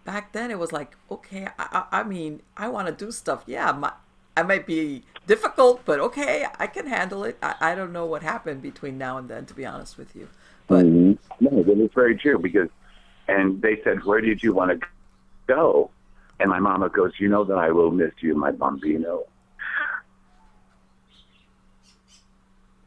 A: back then it was like, okay, I mean, I want to do stuff. Yeah, I might be difficult, but okay, I can handle it. I don't know what happened between now and then, to be honest with you. But
B: hmm No, that is very true because, and they said, where did you want to go? And my mama goes, you know that I will miss you, my bambino.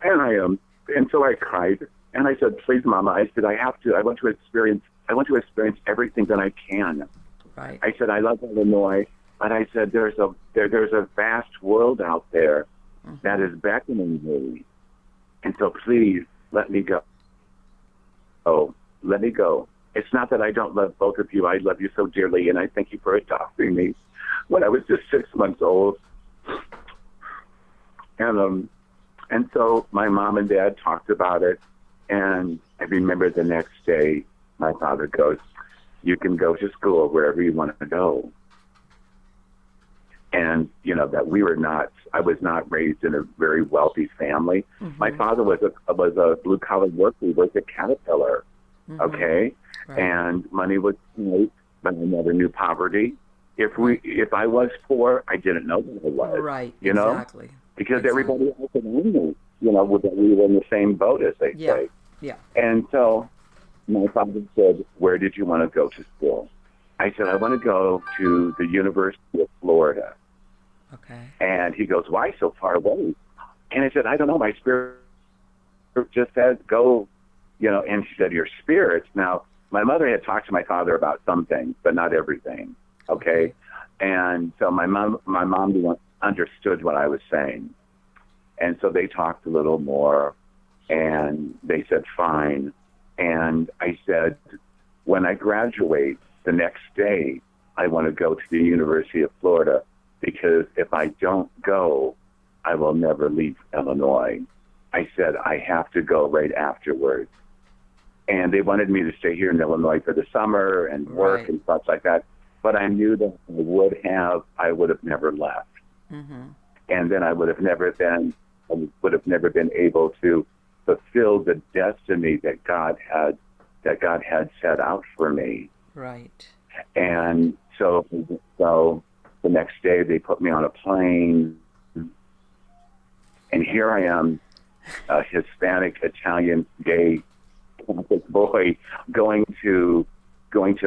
B: And and so I cried, and I said, please, Mama, I said, I want to experience everything that I can.
A: right,
B: I said, I love Illinois, but I said, there's a vast world out there that is beckoning me. And so please let me go. Oh, let me go. It's not that I don't love both of you. I love you so dearly, and I thank you for adopting me when I was just 6 months old. And so my mom and dad talked about it, and I remember the next day, my father goes, you can go to school wherever you want to go. And, you know, that I was not raised in a very wealthy family. My father was a blue-collar worker. He worked at Caterpillar, okay?
A: right,
B: And money was tight, but I never knew poverty. If I was poor, I didn't know that I was,
A: right,
B: you know?
A: exactly.
B: Because everybody else around me, you know, that we were in the same boat, as they
A: Yeah,
B: say.
A: yeah,
B: And so my father said, where did you want to go to school? I said, I want to go to the University of Florida.
A: okay,
B: And he goes, why so far away? And I said, I don't know. My spirit just says go, you know. And she said, your spirit. Now, my mother had talked to my father about some things, but not everything. Okay. And so my mom understood what I was saying. And so they talked a little more, and they said, fine. And I said, when I graduate the next day, I want to go to the University of Florida, because if I don't go, I will never leave Illinois. I said, I have to go right afterwards. And they wanted me to stay here in Illinois for the summer and work
A: right,
B: and stuff like that. But I knew that I would have never left. And then I would have never been able to fulfill the destiny that God had set out for me.
A: right,
B: And so the next day they put me on a plane, and here I am, a Hispanic, Italian, gay Catholic boy going to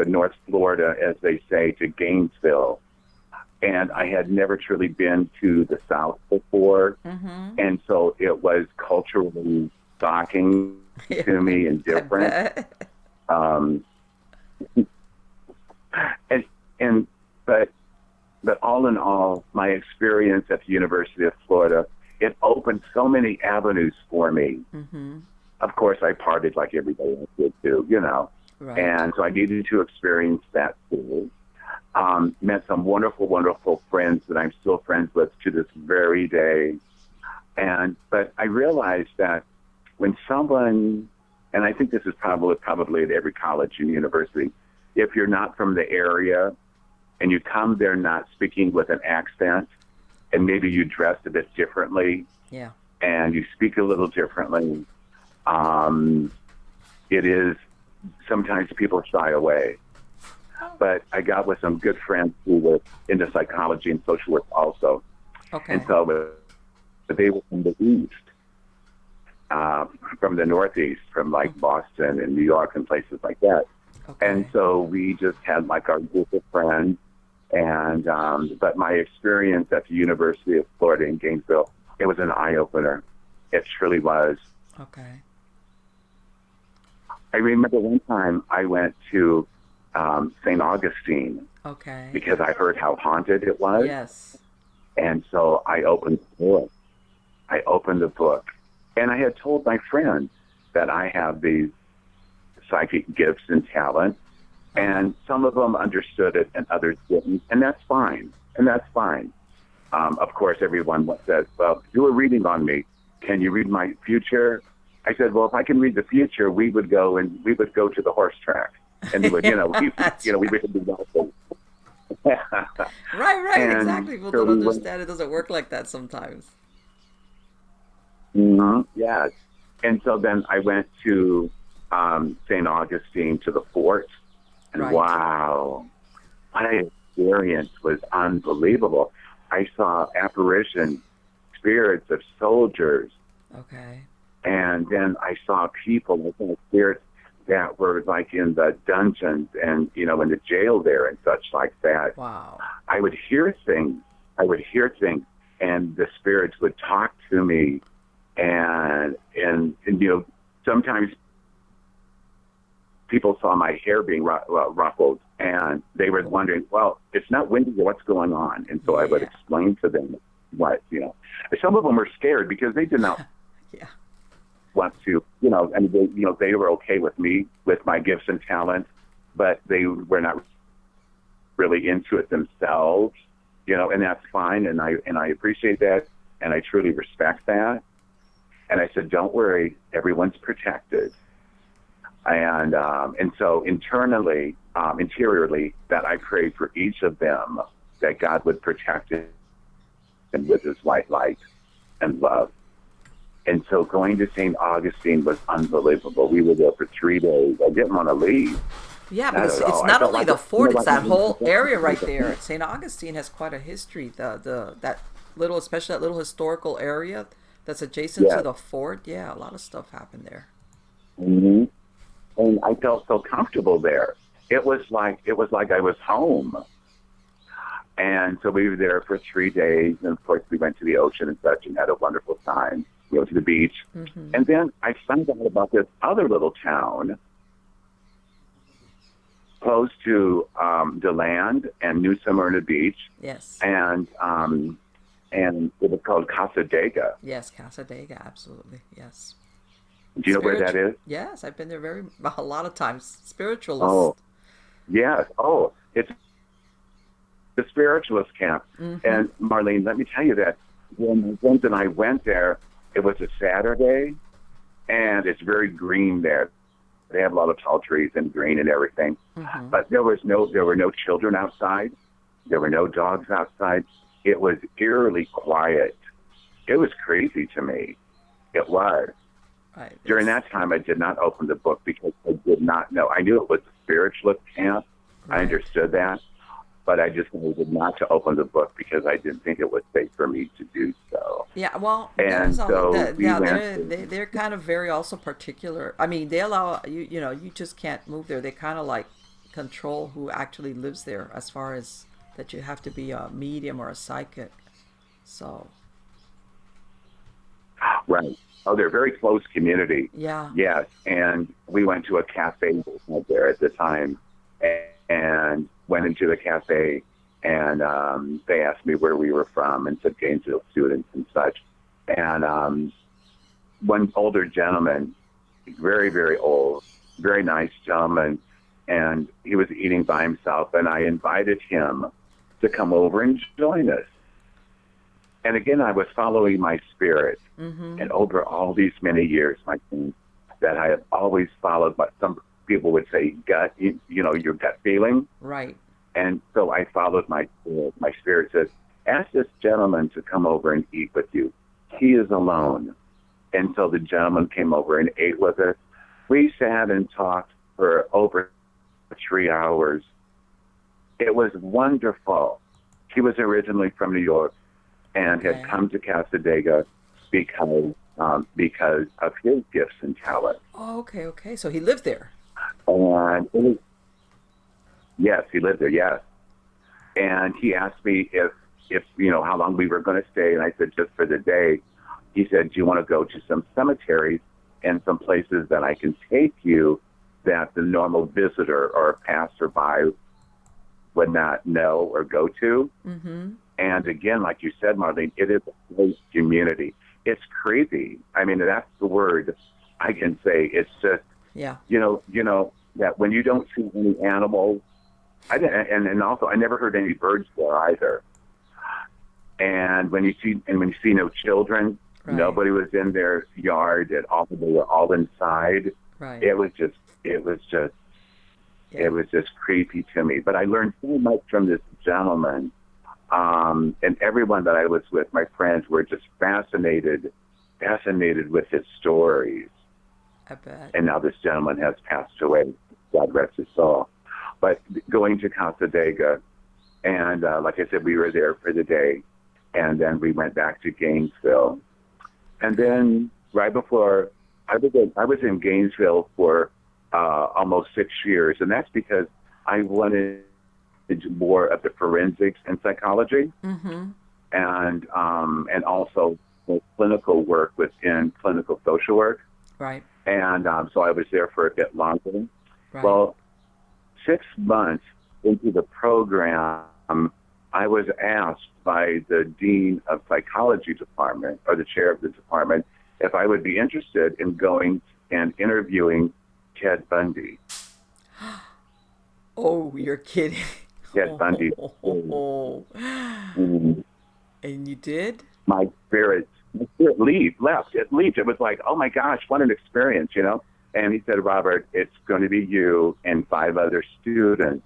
B: North Florida, as they say, to Gainesville. And I had never truly been to the South before. And so it was culturally shocking to me and
A: I
B: different.
A: bet.
B: Um, but all in all, my experience at the University of Florida, it opened so many avenues for me. Of course, I partied like everybody else did too, you know.
A: Right,
B: And so I needed to experience that too. Met some wonderful, wonderful friends that I'm still friends with to this very day. But I realized that when someone, and I think this is probably at every college and university, if you're not from the area and you come there not speaking with an accent, and maybe you dress a bit differently,
A: yeah,
B: and you speak a little differently, it is sometimes people shy away. But I got with some good friends who were into psychology and social work also.
A: okay,
B: And so they were from the East, from the Northeast, from like Boston and New York and places like that.
A: okay,
B: And so we just had like our group of friends. And but my experience at the University of Florida in Gainesville, it was an eye-opener. It truly was.
A: okay,
B: I remember one time I went to St. Augustine
A: okay,
B: because I heard how haunted it was.
A: yes,
B: And so I opened the book. And I had told my friends that I have these psychic gifts and talents. And some of them understood it and others didn't. And that's fine. Of course, everyone says, well, do a reading on me. Can you read my future? I said, well, if I can read the future, we would go to the horse track. And we would, we would do that.
A: Right,
B: And
A: exactly. People
B: so
A: don't
B: we went,
A: understand it doesn't work like that sometimes.
B: yes. And so then I went to St. Augustine to the fort, and
A: Right.
B: wow, my experience was unbelievable. I saw apparitions, spirits of soldiers,
A: Okay.
B: and then I saw people, I saw spirits that were like in the dungeons and, in the jail there and such like that.
A: Wow.
B: I would hear things. I would hear things, and the spirits would talk to me, and sometimes people saw my hair being ruffled, and they were wondering, well, it's not windy, what's going on? And so I would
A: Yeah.
B: explain to them what. Some of them were scared because they did not
A: Yeah.
B: want to, and they were okay with me, with my gifts and talents, but they were not really into it themselves, and that's fine. And I appreciate that. And I truly respect that. And I said, don't worry, everyone's protected. And so interiorly, that I prayed for each of them that God would protect them with his white light and love. And so going to St. Augustine was unbelievable. We were there for 3 days. I didn't want to leave.
A: Yeah,
B: Not
A: because
B: at
A: it's
B: all. I
A: not
B: felt
A: only
B: like,
A: the fort; it's
B: like my
A: that
B: name
A: whole area right there.
B: was
A: St. Augustine has quite a history. The that little, especially that little historical area that's adjacent to
B: yes.
A: the fort. Yeah, a lot of stuff happened there.
B: hmm And I felt so comfortable there. It was like I was home. And so we were there for 3 days, and of course we went to the ocean and such, and had a wonderful time. We went to the beach,
A: Hmm.
B: and then I found out about this other little town close to DeLand and New Smyrna Beach,
A: Yes.
B: and it was called Casadega.
A: Yes, Casadega, absolutely. Yes.
B: Do you know where that is?
A: Yes, I've been there a lot of times. Spiritualist.
B: Oh, yes. Oh, it's the spiritualist camp.
A: Hmm.
B: And Marlene, let me tell you that when my friends and I went there, it was a Saturday, and it's very green there. They have a lot of tall trees and green and everything.
A: Hmm.
B: But there were no children outside. There were no dogs outside. It was eerily quiet. It was crazy to me. It was.
A: Right.
B: During that time, I did not open the book because I did not know. I knew it was a spiritualist camp. I
A: Right.
B: understood that. But I just needed not to open the book because I didn't think it was safe for me to do so.
A: Yeah, well,
B: And so we
A: yeah,
B: went.
A: they're kind of very also particular. I mean, they allow you, you just can't move there. They kind of like control who actually lives there, as far as that you have to be a medium or a psychic. So,
B: Right. Oh, they're a very close community.
A: yeah.
B: Yes. And we went to a cafe there at the time, and went into the cafe, and they asked me where we were from and said Gainesville students and such. And one older gentleman, very, very old, very nice gentleman, and he was eating by himself, and I invited him to come over and join us. And again, I was following my spirit.
A: Mm-hmm.
B: And over all these many years, my friend, that I have always followed what some people would say gut, your gut feeling.
A: Right.
B: And so I followed my spirit. My spirit says, ask this gentleman to come over and eat with you. He is alone. And so the gentleman came over and ate with us. We sat and talked for over 3 hours. It was wonderful. He was originally from New York and had
A: Okay.
B: come to Casadega because of his gifts and talents.
A: Oh, okay, okay. So he lived there.
B: And yes, he lived there. Yes, and he asked me if how long we were going to stay, and I said just for the day. He said, "Do you want to go to some cemeteries and some places that I can take you that the normal visitor or passerby would not know or go to?"
A: Mm-hmm.
B: And again, like you said, Marlene, it is a close community. It's crazy. I mean, that's the word I can say. It's just,
A: Yeah.
B: that when you don't see any animals, and also I never heard any birds there either. And when you see no children,
A: Right.
B: nobody was in their yard at all. They were all inside.
A: Right.
B: It was just
A: Yeah.
B: creepy to me. But I learned so much from this gentleman. And everyone that I was with, my friends, were just fascinated with his stories.
A: I bet.
B: And now this gentleman has passed away. God rest his soul. But going to Casadega, and like I said, we were there for the day, and then we went back to Gainesville. And then right before, I was in Gainesville for almost 6 years, and that's because I wanted more of the forensics and psychology, and also clinical work within clinical social work.
A: Right.
B: And so I was there for a bit longer.
A: Right.
B: Well, 6 months into the program, I was asked by the dean of psychology department, or the chair of the department, if I would be interested in going and interviewing Ted Bundy.
A: Oh, you're kidding.
B: Ted Bundy.
A: And you did?
B: My spirit left. It leaped. It was like, oh my gosh, what an experience, you know? And he said, Robert, it's going to be you and 5 other students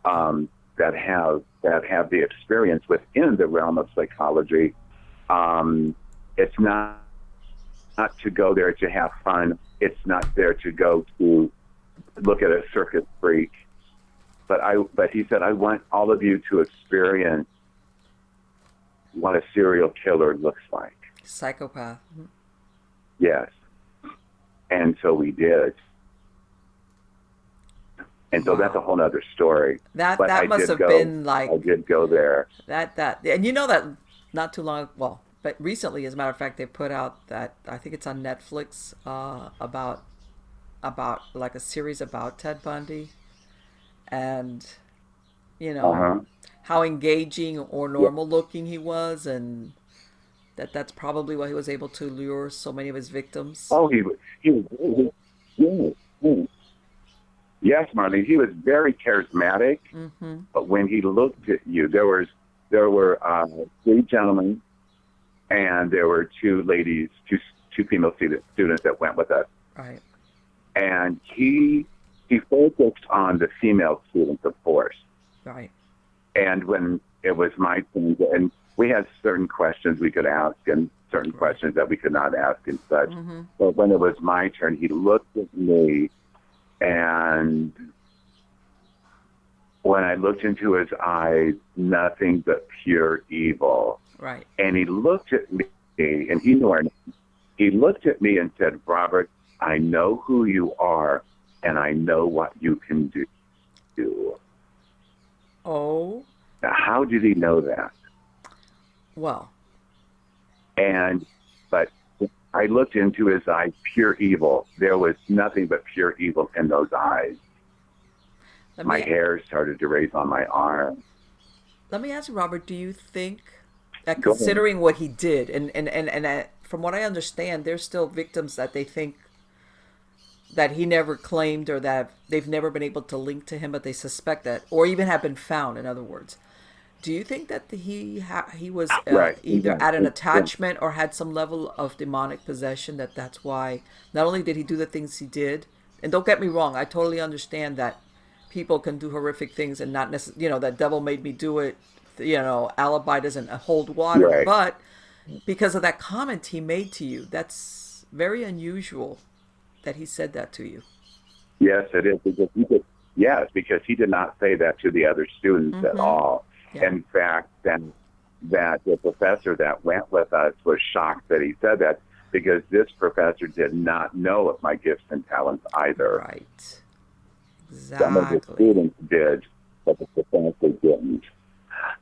B: that have the experience within the realm of psychology. It's not to go there to have fun. It's not there to go to look at a circus freak. But he said, I want all of you to experience what a serial killer looks like.
A: Psychopath.
B: Yes. And so we did. And so that's a whole other story.
A: That must have been like,
B: I did go there.
A: And you know that not too long, well, but recently, as a matter of fact, they put out that, I think it's on Netflix, about like a series about Ted Bundy, and you know how engaging or normal looking he was, and that's probably why he was able to lure so many of his victims.
B: Oh, he was yes, Marlene. He was very charismatic. But when he looked at you, there were 3 gentlemen, and there were 2 ladies, two female students that went with us.
A: Right.
B: And he focused on the female students, of course.
A: Right.
B: And when it was my turn, and we had certain questions we could ask and certain questions that we could not ask and such. But when it was my turn, he looked at me, and when I looked into his eyes, nothing but pure evil.
A: Right.
B: And he looked at me, and he knew our name. He looked at me and said, Robert, I know who you are, and I know what you can do.
A: Oh.
B: Now, how did he know that?
A: Well.
B: But I looked into his eyes, pure evil. There was nothing but pure evil in those eyes. My hair started to raise on my arm.
A: Let me ask you, Robert, do you think that considering what he did, and from what I understand, there's still victims that they think that he never claimed, or that they've never been able to link to him, but they suspect that, or even have been found, in other words. Do you think that he was either at an attachment or had some level of demonic possession, that's why not only did he do the things he did, and don't get me wrong, I totally understand that people can do horrific things and not necessarily, that devil made me do it, alibi doesn't hold water, but because of that comment he made to you, that's very unusual that he said that to you.
B: Yes, it is. Because he did not say that to the other students at all. Yeah. In fact, then that the professor that went with us was shocked that he said that, because this professor did not know of my gifts and talents either.
A: Right. Exactly.
B: Some of the students did, but the professor didn't.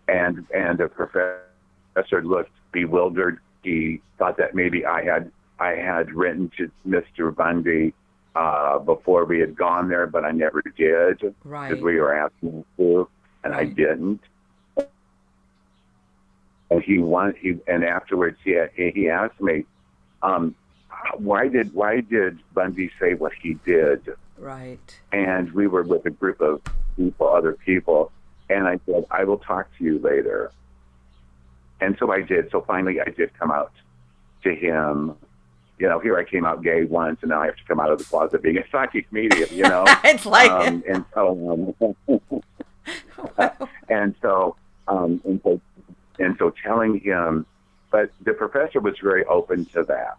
B: And the professor looked bewildered. He thought that maybe I had written to Mr. Bundy before we had gone there, but I never did.
A: Right.
B: Because we were asking him to, and I didn't. And afterwards he asked me, why did Bundy say what he did?
A: Right.
B: And we were with a group of other people, and I said, I will talk to you later. And so I did. So finally I did come out to him. Here I came out gay once, and now I have to come out of the closet being a psychic medium,
A: It's like...
B: and so
A: Wow.
B: and so, um, and so, and so telling him, but the professor was very open to that,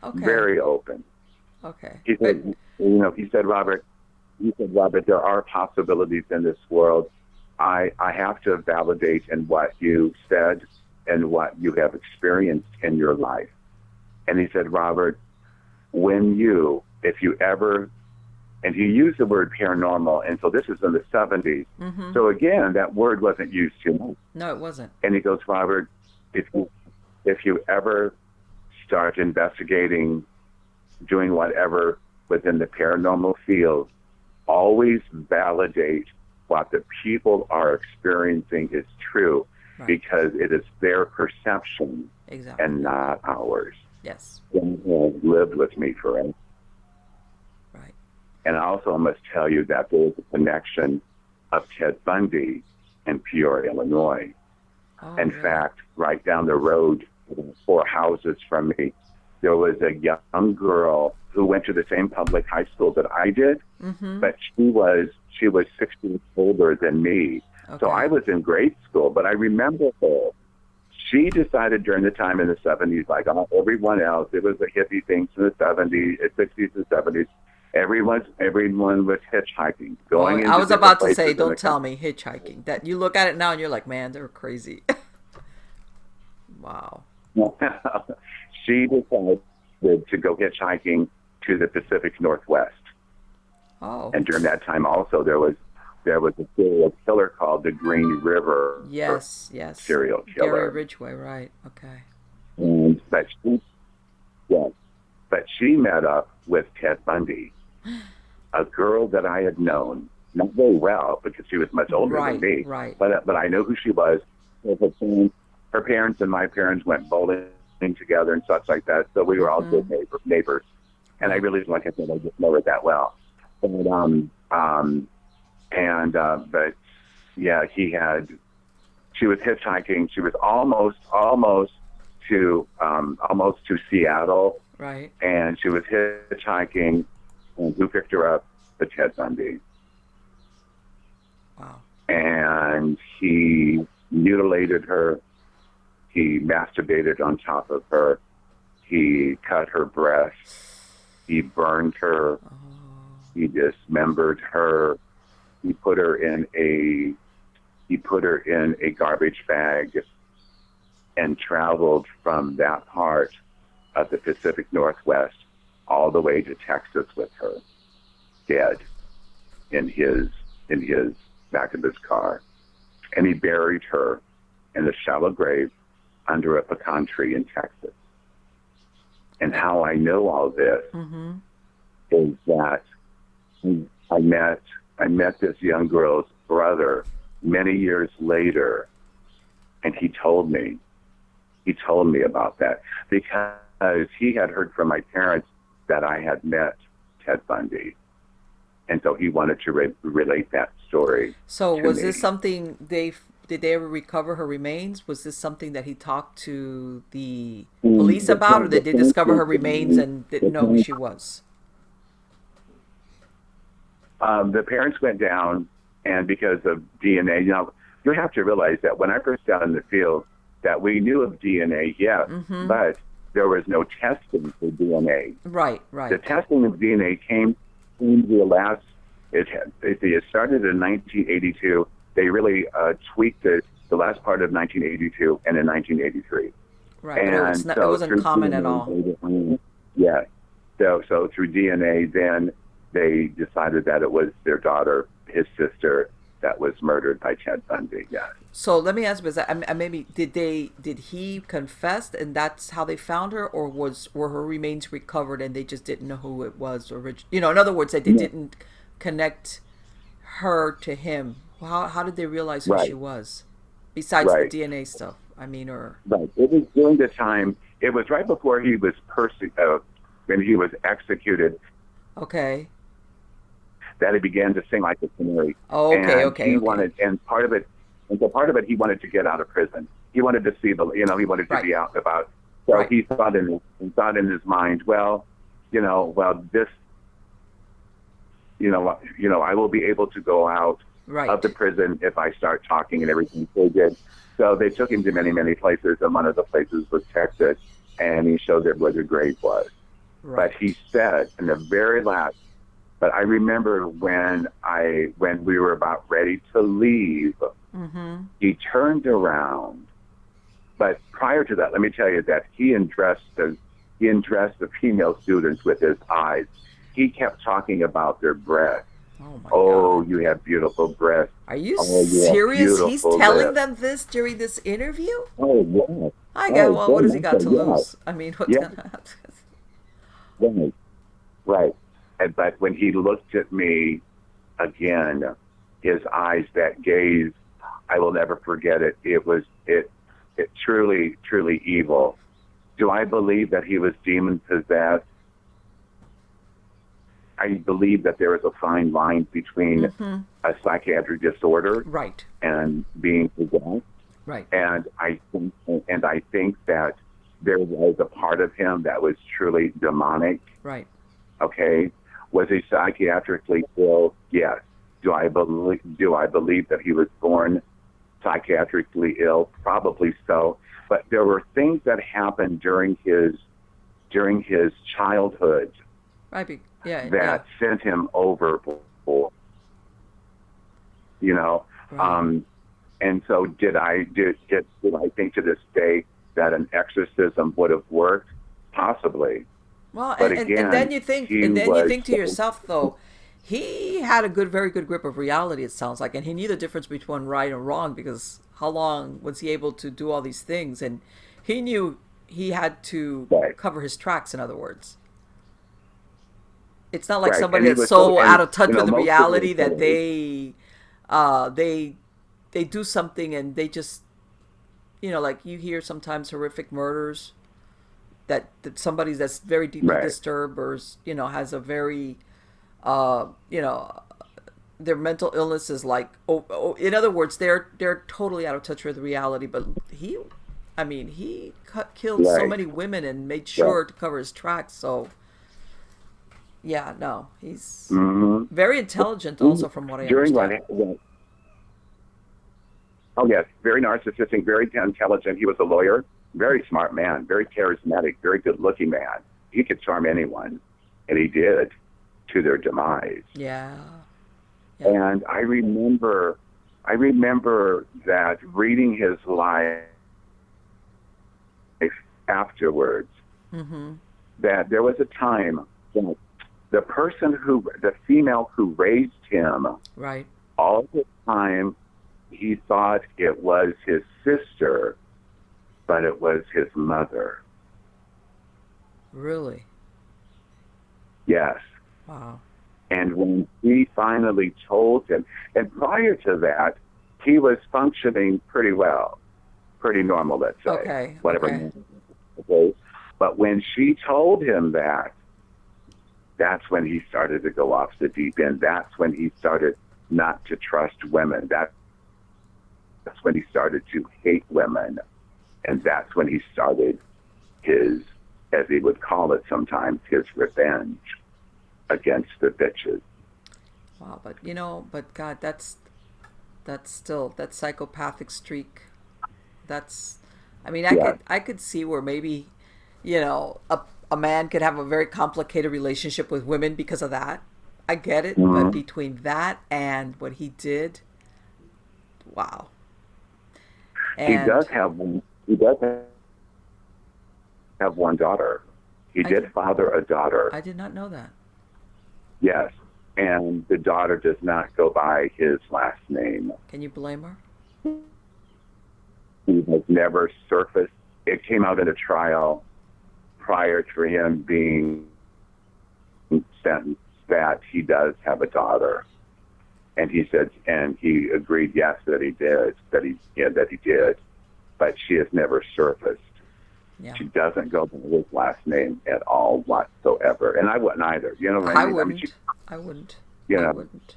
A: Okay.
B: very open.
A: Okay.
B: He
A: But
B: said, Robert, there are possibilities in this world. I have to validate in what you said and what you have experienced in your life. And he said, Robert, if you ever, and he used the word paranormal, and so this is in the 70s.
A: mm-hmm.
B: So again, that word wasn't used too much.
A: No, it wasn't.
B: And he goes, Robert, if you ever start investigating, doing whatever within the paranormal field, always validate what the people are experiencing is true,
A: Right.
B: because it is their perception
A: Exactly.
B: and not ours.
A: Yes.
B: And he has lived with me forever.
A: Right.
B: And also, I must tell you that there is a connection of Ted Bundy in Peoria, Illinois.
A: Oh,
B: In
A: really?
B: fact, right down the road, 4 houses from me, there was a young girl who went to the same public high school that I did,
A: Mm-hmm.
B: but she was 6 years older than me. So
A: Okay.
B: I was in grade school, but I remember her. She decided during the time in the 70s, like everyone else, it was the hippie things in the 70s, 60s and 70s. Everyone was hitchhiking,
A: Oh,
B: going
A: I
B: into
A: was
B: different
A: about to say,
B: places in the
A: don't tell
B: country.
A: me hitchhiking. That you look at it now and you're like, man, they're crazy. Wow.
B: She decided to go hitchhiking to the Pacific Northwest.
A: Oh,
B: And during that time also there was a serial killer called the Green River
A: yes, yes.
B: serial
A: Gary
B: killer.
A: Ridgway, right? Okay.
B: And yeah, but she met up with Ted Bundy, a girl that I had known, not very well because she was much older than
A: Right,
B: me,
A: right.
B: but I know who she was. Her parents and my parents went bowling together and such like that, so we were all
A: Mm-hmm.
B: good neighbors. And I
A: Right.
B: really, like I said, I just know her that well. But but yeah, she was hitchhiking. She was almost to Seattle,
A: Right.
B: and she was hitchhiking. And who picked her up? The Ted Bundy.
A: Wow.
B: And he mutilated her. He masturbated on top of her. He cut her breasts. He burned her.
A: Oh,
B: He dismembered her. He put her in a garbage bag and traveled from that part of the Pacific Northwest all the way to Texas with her, dead in his back of his car. And he buried her in a shallow grave under a pecan tree in Texas. And how I know all this
A: mm-hmm.
B: is that I met this young girl's brother many years later, and he told me about that because he had heard from my parents that I had met Ted Bundy, and so he wanted to relate that story
A: So
B: to
A: was this
B: me.
A: something did they ever recover her remains? Was this something that he talked to the police
B: The,
A: about, or did
B: the,
A: they
B: parents
A: discover her
B: went
A: remains
B: down,
A: and didn't
B: the,
A: know who
B: parents,
A: she was?
B: the parents went down, and because of DNA, you have to realize that when I first got in the field, that we knew of DNA, yes,
A: Mm-hmm.
B: but there was no testing for DNA.
A: Right,
B: The
A: right,
B: testing of DNA came in the last. It started in 1982. They really tweaked it the last part of 1982 and in 1983.
A: right. But
B: And
A: it
B: so
A: wasn't
B: through
A: common at
B: DNA,
A: all.
B: yeah. So through DNA, then they decided that it was their daughter, his sister, that was murdered by Ted Bundy. Yes.
A: So let me ask you: maybe did he confess, and that's how they found her, or were her remains recovered and they just didn't know who it was originally? In other words, that they
B: No,
A: didn't connect her to him. How did they realize who she
B: right,
A: was, besides the
B: right,
A: DNA stuff? I mean, or
B: right. It was during the time. It was right before he was when he was executed,
A: okay,
B: that he began to sing like a canary.
A: oh, okay,
B: And
A: okay, okay,
B: part of it, he wanted to get out of prison. He wanted to see he wanted to
A: right,
B: be out and about. So
A: right,
B: he thought in his mind, well, this, I will be able to go out of the
A: Right.
B: prison if I start talking and everything. So they did. So they took him to many, many places, and one of the places was Texas, and he showed them where the grave was. But he
A: Right.
B: said in the very last, but I remember when we were about ready to leave,
A: Mm-hmm.
B: he turned around. But prior to that, let me tell you that he undressed the female students with his eyes. He kept talking about their breasts.
A: Oh my
B: Oh,
A: God.
B: you have beautiful breasts.
A: Are you
B: Oh, you have
A: serious? He's
B: beautiful
A: telling
B: lips.
A: them this during this interview?
B: Oh, yes.
A: I go,
B: Oh,
A: well, what
B: very
A: has he
B: much
A: got
B: so.
A: to
B: Yes.
A: lose? I mean, what's
B: Yes.
A: going to happen?
B: Right. Right. But when he looked at me again, his eyes, that gaze, I will never forget it. It truly, truly evil. Do I believe that he was demon possessed? I believe that there is a fine line between
A: Mm-hmm.
B: a psychiatric disorder
A: Right.
B: and being possessed.
A: Right.
B: And I think that there was a part of him that was truly demonic.
A: Right.
B: Okay, was he psychiatrically ill? Yes. Do I believe that he was born psychiatrically ill? Probably so. But there were things that happened during his childhood
A: Right. Yeah. Yeah.
B: that sent him overboard. You know,
A: Right.
B: um, and so did I think to this day that an exorcism would have worked? Possibly,
A: Well,
B: but
A: and then
B: again,
A: you think,
B: he
A: and then you
B: was
A: think to yourself, though, he had a very good grip of reality. It sounds like, and he knew the difference between right and wrong because how long was he able to do all these things? And he knew he had to
B: right,
A: cover his tracks. In other words, it's not like
B: right,
A: somebody
B: and he
A: that's
B: was so,
A: so
B: and
A: out of touch with the
B: most of his
A: reality that uh, they, they do something and they just, like you hear sometimes horrific murders that somebody that's very deeply
B: right,
A: disturbed or has a very uh you know their mental illness is like in other words they're totally out of touch with reality, but he killed so
B: right,
A: many women and made
B: right.
A: sure to cover his tracks. So yeah, no, he's
B: Mm-hmm.
A: very intelligent also from what I
B: During
A: understand.
B: oh yes, very narcissistic, very intelligent. He was a lawyer, very smart man, very charismatic, very good-looking man. He could charm anyone, and he did to their demise.
A: Yeah. Yeah.
B: And I remember that reading his life afterwards,
A: Mm-hmm.
B: that there was a time that the female who raised him,
A: Right.
B: all the time he thought it was his sister, but it was his mother.
A: Really.
B: Yes.
A: Wow.
B: And when he finally told him, and prior to that, he was functioning pretty well, pretty normal, let's say,
A: Okay.
B: whatever.
A: Okay.
B: Okay. But when she told him that, that's when he started to go off the deep end. That's when he started not to trust women. That's when he started to hate women. And that's when he started his, as he would call it sometimes, his revenge against the bitches.
A: Wow. But God, that's still that psychopathic streak. That's, I mean, I
B: Yeah.
A: could I could see where maybe, a man could have a very complicated relationship with women because of that. I get it, but
B: Mm-hmm.
A: between that and what he did, wow.
B: He does
A: And
B: have one. He does have one daughter. He
A: I
B: did
A: did
B: father a daughter.
A: I did not know that.
B: Yes, and the daughter does not go by his last name.
A: Can you blame her?
B: He has never surfaced. It came out in a trial prior to him being sentenced that he does have a daughter, and he said, and he agreed, yes, that he did, that he did, but she has never surfaced.
A: Yeah.
B: She doesn't go by his last name at all whatsoever, and I wouldn't either. You know what I
A: I
B: mean? I mean, she,
A: wouldn't. I wouldn't.
B: you
A: I
B: know,
A: wouldn't.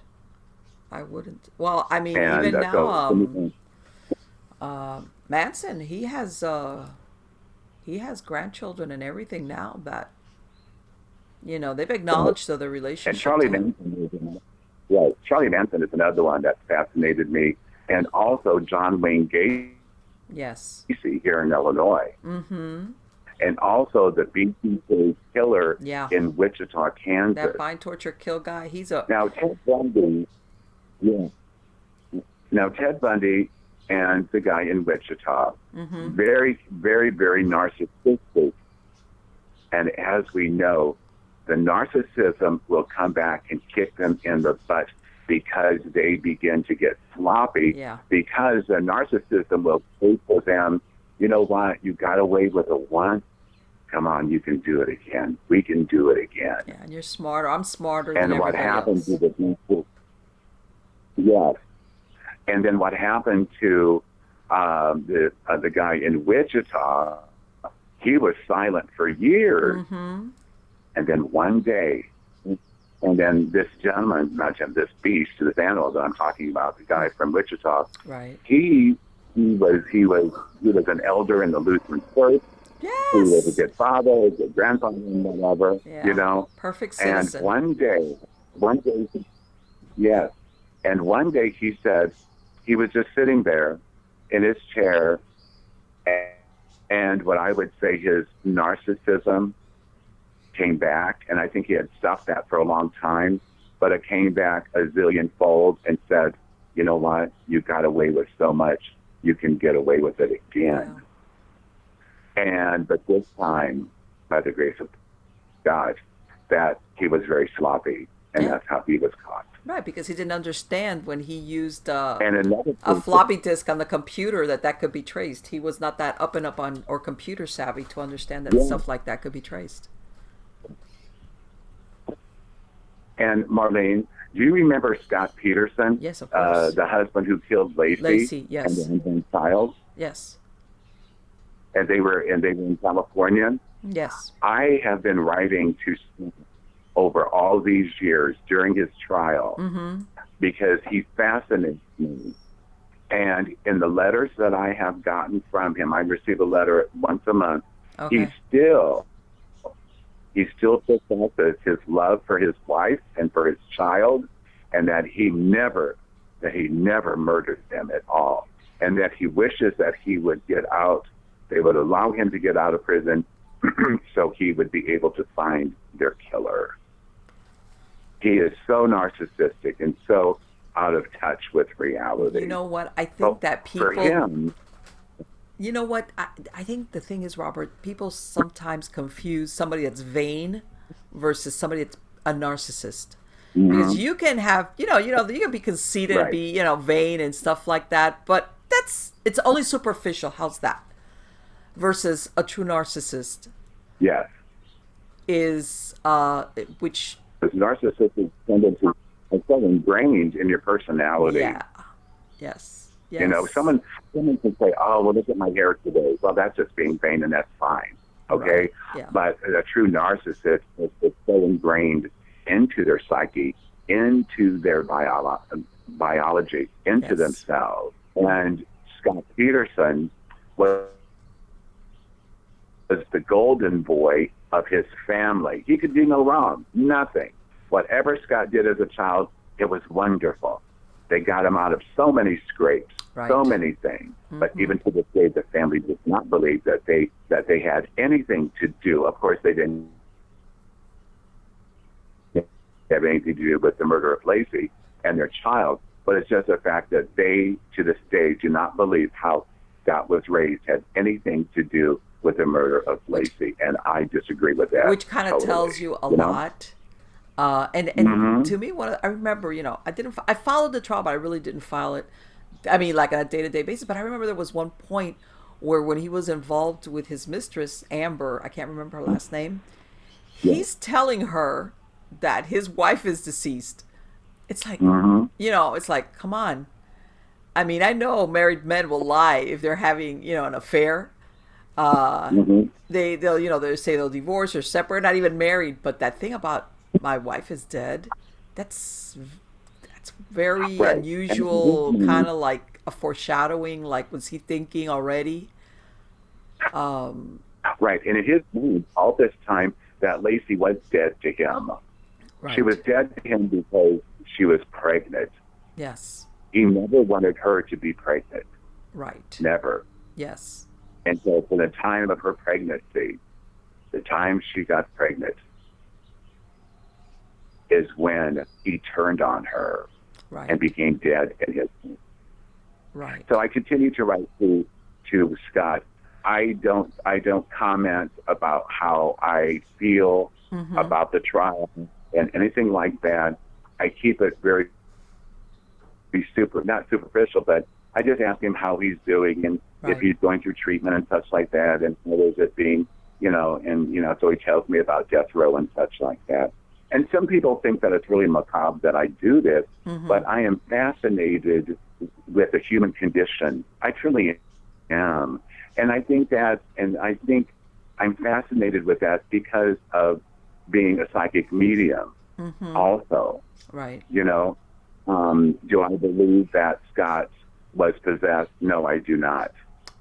A: I wouldn't. Well, I mean,
B: and
A: even now,
B: so
A: Manson, he has grandchildren and everything now that they've
B: right.
A: acknowledged the
B: And
A: relationship
B: Charlie
A: to him.
B: Manson was Yeah, Charlie Manson is another one that fascinated me, and also John Wayne Gacy
A: Yes.
B: here in Illinois,
A: Mm-hmm.
B: and also the BTK killer
A: Yeah.
B: in Wichita,
A: That
B: Kansas.
A: bind, torture, kill guy. He's a.
B: Now Ted Bundy, yeah. Now Ted Bundy and the guy in Wichita,
A: Mm-hmm.
B: very, very, very narcissistic, and as we know, the narcissism will come back and kick them in the butt because they begin to get sloppy,
A: Yeah.
B: because the narcissism will say for them, you know what, you got away with it once, come on, you can do it again. We can do it again.
A: Yeah, and you're smarter. I'm smarter than
B: And what
A: everybody
B: happened to
A: else.
B: the people, yes. And then what happened to the guy in Wichita, he was silent for years.
A: Mm-hmm.
B: And then one day, and then this gentleman, not him, this beast, this animal that I'm talking about, the guy from Wichita,
A: Right.
B: he was an elder in the Lutheran church. He was a
A: Yes.
B: good father, a good grandfather, and whatever, you
A: Yeah.
B: know.
A: Perfect
B: And
A: citizen.
B: one day, yes, and one day he said he was just sitting there in his chair, and what I would say his narcissism came back, and I think he had stopped that for a long time, but it came back a zillion fold and said, you know what, you got away with so much, you can get away with it again.
A: Yeah.
B: But this time, by the grace of God, that he was very sloppy, and
A: Yeah.
B: that's how he was caught.
A: Right, because he didn't understand when he used
B: And another
A: a
B: thing,
A: floppy disk on the computer that could be traced. He was not that up and up on or computer savvy to understand that
B: yeah.
A: stuff like that could be traced.
B: And Marlene, do you remember Scott Peterson,
A: Yes, of course.
B: the husband who killed Lacey,
A: Lacey,
B: and
A: yes.
B: the unborn child?
A: Yes.
B: And they were in California.
A: Yes.
B: I have been writing to Scott over all these years during his trial
A: Mm-hmm.
B: because he fascinates me. And in the letters that I have gotten from him, I receive a letter once a month.
A: Okay.
B: He still puts out his love for his wife and for his child, and that he never murdered them at all, and that he wishes that he would get out. They would allow him to get out of prison, so he would be able to find their killer. He is so narcissistic and so out of touch with reality.
A: You know what? I think that
B: for
A: people.
B: him,
A: You know what? I think the thing is, Robert, people sometimes confuse somebody that's vain versus somebody that's a narcissist. Because you can have, you can be conceited and
B: Right.
A: be, vain and stuff like that, but it's only superficial. How's that? Versus a true narcissist
B: yes,
A: is, which,
B: this narcissistic tendency is so ingrained in your personality.
A: yeah, yes. Yes.
B: You know, someone can say, "Oh, well, look at my hair today." Well, that's just being vain, and that's fine. Okay,
A: Right. Yeah.
B: but a true narcissist is so ingrained into their psyche, into their biology, into
A: Yes.
B: themselves. And Scott Peterson was the golden boy of his family. He could do no wrong, nothing. Whatever Scott did as a child, it was wonderful. They got him out of so many scrapes,
A: Right.
B: so many things. But even to this day, the family does not believe that they had anything to do. Of course, they didn't have anything to do with the murder of Lacey and their child. But it's just a fact that they, to this day, do not believe how Scott was raised had anything to do with the murder of Lacey. And I disagree with that.
A: Which kind of
B: totally,
A: tells you a
B: know?
A: lot. And to me, I remember, I followed the trial, but I really didn't file it. I mean, like on a day-to-day basis. But I remember there was one point where when he was involved with his mistress, Amber, I can't remember her last name, he's telling her that his wife is deceased. It's like, it's like, come on. I mean, I know married men will lie if they're having, an affair. They'll say they'll divorce or separate, not even married. But that thing about my wife is dead, that's very
B: Right.
A: unusual, kind of like a foreshadowing. Like, was he thinking already?
B: Right. And in his mind, all this time, that Lacey was dead to him.
A: Right.
B: She was dead to him because she was pregnant.
A: Yes.
B: He never wanted her to be pregnant.
A: Right.
B: Never.
A: Yes.
B: And so from the time of her pregnancy, the time she got pregnant, is when he turned on her
A: Right.
B: and became dead in his.
A: Right.
B: So I continue to write to Scott. I don't comment about how I feel about the trial and anything like that. I keep it very not superficial, but I just ask him how he's doing and if he's going through treatment and such like that, and how is it being, so he tells me about death row and such like that. And some people think that it's really macabre that I do this, but I am fascinated with the human condition. I truly am. And I think I'm fascinated with that because of being a psychic medium also.
A: Right.
B: Do I believe that Scott was possessed? No, I do not.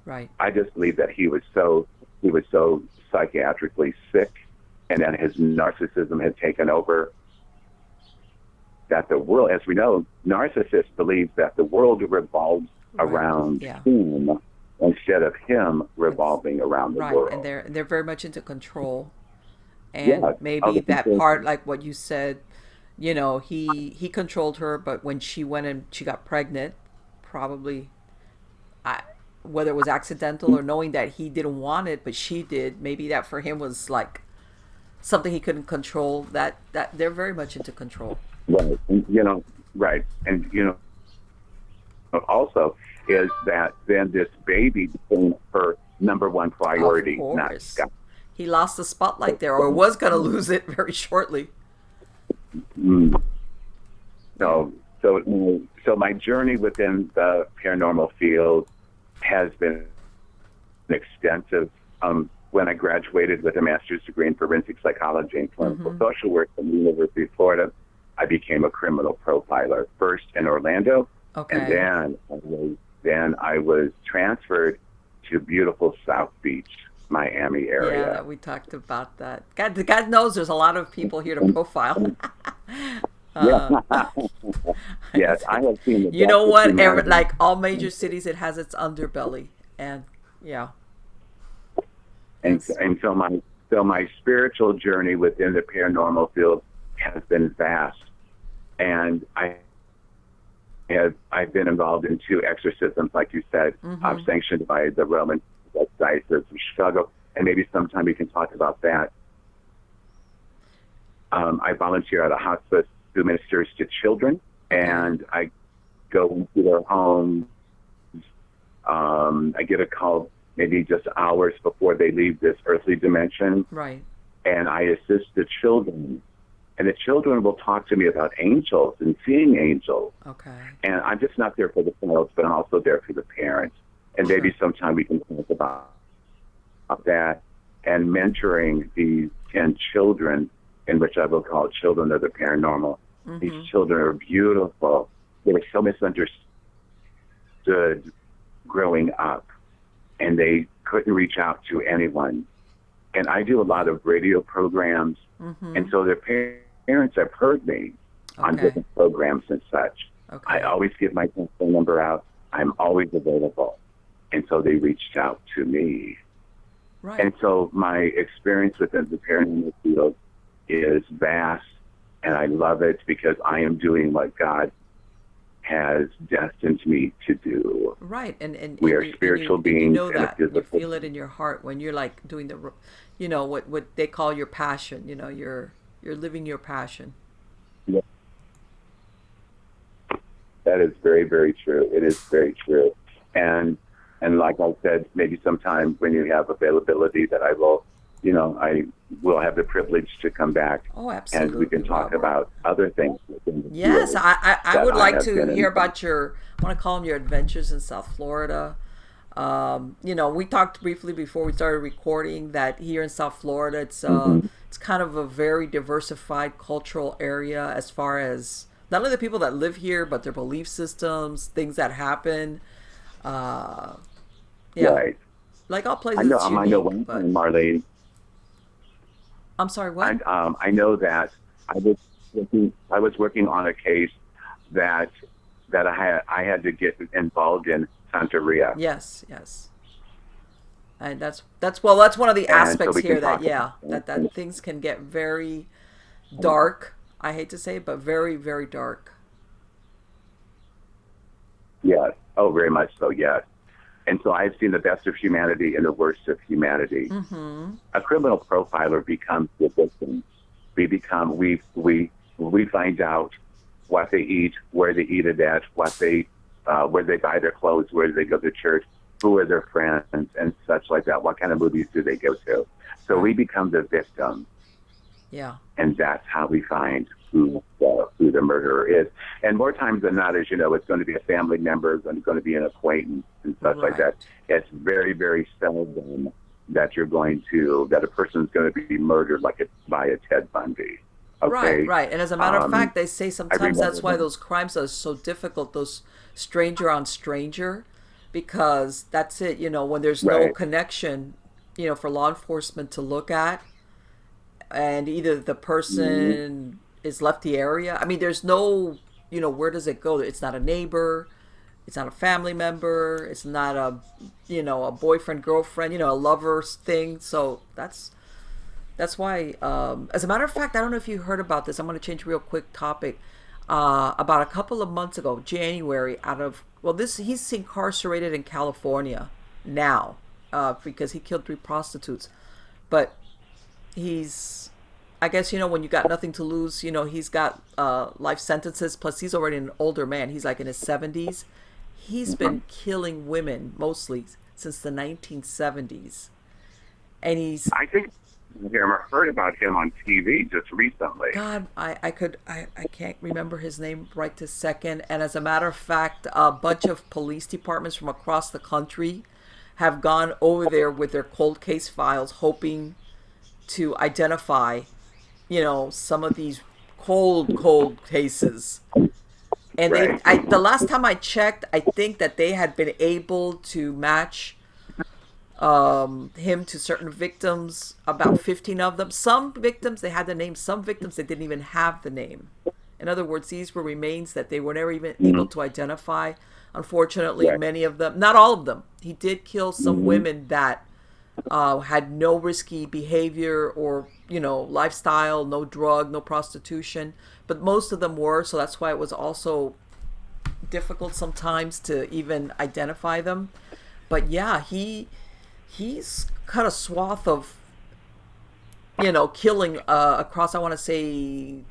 A: Right.
B: I just believe that he was so psychiatrically sick, and then his narcissism had taken over. That the world, as we know, narcissists believe that the world revolves around him instead of him revolving around the world.
A: And they're very much into control, and maybe that part, like what you said, he controlled her, but when she went and she got pregnant, probably, whether it was accidental or knowing that he didn't want it, but she did, maybe that for him was like something he couldn't control. That they're very much into control.
B: Right. Right. And, also is that then this baby became her number one priority.
A: Of course. He lost the spotlight there, or was going to lose it very shortly.
B: So my journey within the paranormal field has been extensive. When I graduated with a master's degree in forensic psychology and clinical social work from the University of Florida, I became a criminal profiler, first in Orlando, and then I was transferred to beautiful South Beach, Miami area.
A: Yeah, we talked about that. God knows there's a lot of people here to profile.
B: Yes, I have seen the.
A: You know what? Like all major cities, it has its underbelly, and yeah.
B: And so my spiritual journey within the paranormal field has been vast, and I've been involved in 2 exorcisms, like you said, sanctioned by the Roman Diocese of Chicago, and maybe sometime we can talk about that. I volunteer at a hospice who ministers to children, and I go into their homes. I get a call maybe just hours before they leave this earthly dimension.
A: Right.
B: And I assist the children. And the children will talk to me about angels and seeing angels.
A: Okay.
B: And I'm just not there for the child, but I'm also there for the parents. And maybe sometime we can talk about that and mentoring these 10 children, in which I will call children of the paranormal. These children are beautiful. They were so misunderstood growing up, and they couldn't reach out to anyone. And I do a lot of radio programs, and so their parents have heard me on different programs and such. I always give my phone number out. I'm always available. And so they reached out to me.
A: Right.
B: And so my experience within the paranormal field is vast, and I love it because I am doing what God has destined me to do.
A: Right. And
B: we are spiritual beings.
A: You know that. You feel it in your heart when you're like doing the, what they call your passion. You're living your passion.
B: Yeah. That is very, very true. It is very true. And like I said, maybe sometime when you have availability that I will have the privilege to come back.
A: Oh, absolutely.
B: And we can talk about other things.
A: Yes, I would like to hear about I want to call them your adventures in South Florida. We talked briefly before we started recording that here in South Florida, it's kind of a very diversified cultural area as far as not only the people that live here, but their belief systems, things that happen.
B: Right.
A: Like all places.
B: I know one thing, Marlene.
A: I'm sorry, what?
B: I know that I was working on a case that I had to get involved in Santeria,
A: Yes, yes. And that's one of the
B: and so
A: aspects
B: we can
A: here that,
B: talk
A: yeah,
B: about
A: that things can get very dark. I hate to say it, but very, very dark.
B: yes, oh, very much so, yes. And so I've seen the best of humanity and the worst of humanity.
A: Mm-hmm.
B: A criminal profiler becomes the victim. We find out what they eat, where they eat it at, where they buy their clothes, where they go to church, who are their friends, and such like that. What kind of movies do they go to? So we
A: Right.
B: become the victim,
A: Yeah.
B: and that's how we find who the murderer is. And more times than not, as you know, it's going to be a family member, it's going to be an acquaintance, and such like that.
A: Right.
B: It's very, very seldom that a person's going to be murdered by a Ted Bundy.
A: Right,
B: Okay,
A: right. And as a matter of fact, they say
B: I
A: sometimes
B: remember
A: that's why
B: them.
A: those crimes are so difficult, those stranger on stranger, because that's it, when there's no
B: Right.
A: connection, for law enforcement to look at, and either the
B: Mm-hmm.
A: person is left the area. I mean, there's no, where does it go? It's not a neighbor, it's not a family member, it's not a boyfriend, girlfriend, a lover's thing. So that's why, as a matter of fact, I don't know if you heard about this. I'm going to change real quick topic. About a couple of months ago, January, he's incarcerated in California now because he killed 3 prostitutes. But he's, I guess, when you got nothing to lose, he's got life sentences. Plus, he's already an older man. He's like in his 70s. He's
B: Mm-hmm.
A: been killing women mostly since the 1970s. And he's
B: I think I heard about him on TV just recently.
A: God, I can't remember his name right this second. And as a matter of fact, a bunch of police departments from across the country have gone over there with their cold case files, hoping to identify, some of these cold cases. And
B: Right.
A: the last time I checked, I think that they had been able to match him to certain victims, about 15 of them. Some victims they had the name, some victims they didn't even have the name. In other words, these were remains that they were never even able
B: Mm-hmm.
A: to identify. Unfortunately,
B: Right.
A: many of them, not all of them, he did kill some
B: Mm-hmm.
A: women that had no risky behavior or, lifestyle, no drug, no prostitution. But most of them were, so that's why it was also difficult sometimes to even identify them. But yeah, he's cut a swath of killing across. I want to say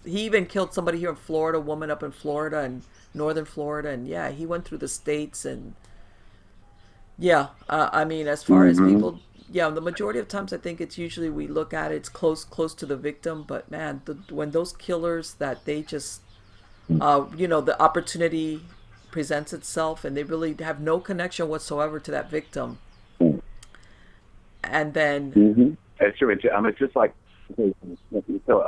A: he even killed somebody here in Florida, a woman up in Florida and northern Florida, and yeah, he went through the states and yeah. I mean, as far as
B: Mm-hmm.
A: people, yeah, the majority of times I think it's usually we look at it, it's close to the victim, but man, when those killers that they just the opportunity presents itself and they really have no connection whatsoever to that victim, and then
B: Mm-hmm. It's true. It's just like so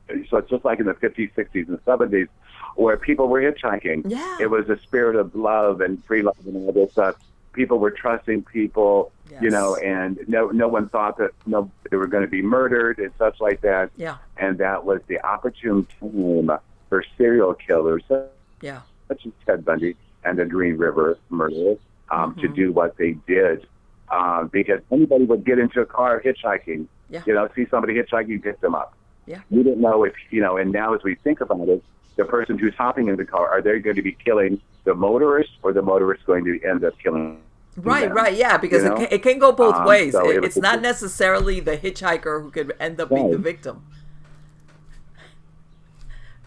B: it's just like in the 50s, 60s, and 70s, where people were hitchhiking. It
A: yeah,
B: was a spirit of love and free love and all this stuff. People were trusting people,
A: yes,
B: and no one thought that they were going to be murdered and such like that.
A: yeah,
B: And that was the opportune time for serial killers
A: yeah,
B: such as Ted Bundy and the Green River murderers to
A: mm-hmm,
B: do what they did. Because anybody would get into a car hitchhiking,
A: yeah,
B: see somebody hitchhiking, pick them up.
A: yeah,
B: We didn't know if, and now as we think about it, the person who's hopping in the car, are they going to be killing the motorist or the motorist going to end up killing
A: right,
B: them?
A: right, yeah,
B: You
A: because
B: know?
A: it can go both ways.
B: So it was
A: It's not necessarily the hitchhiker who could end up being the
B: right,
A: victim.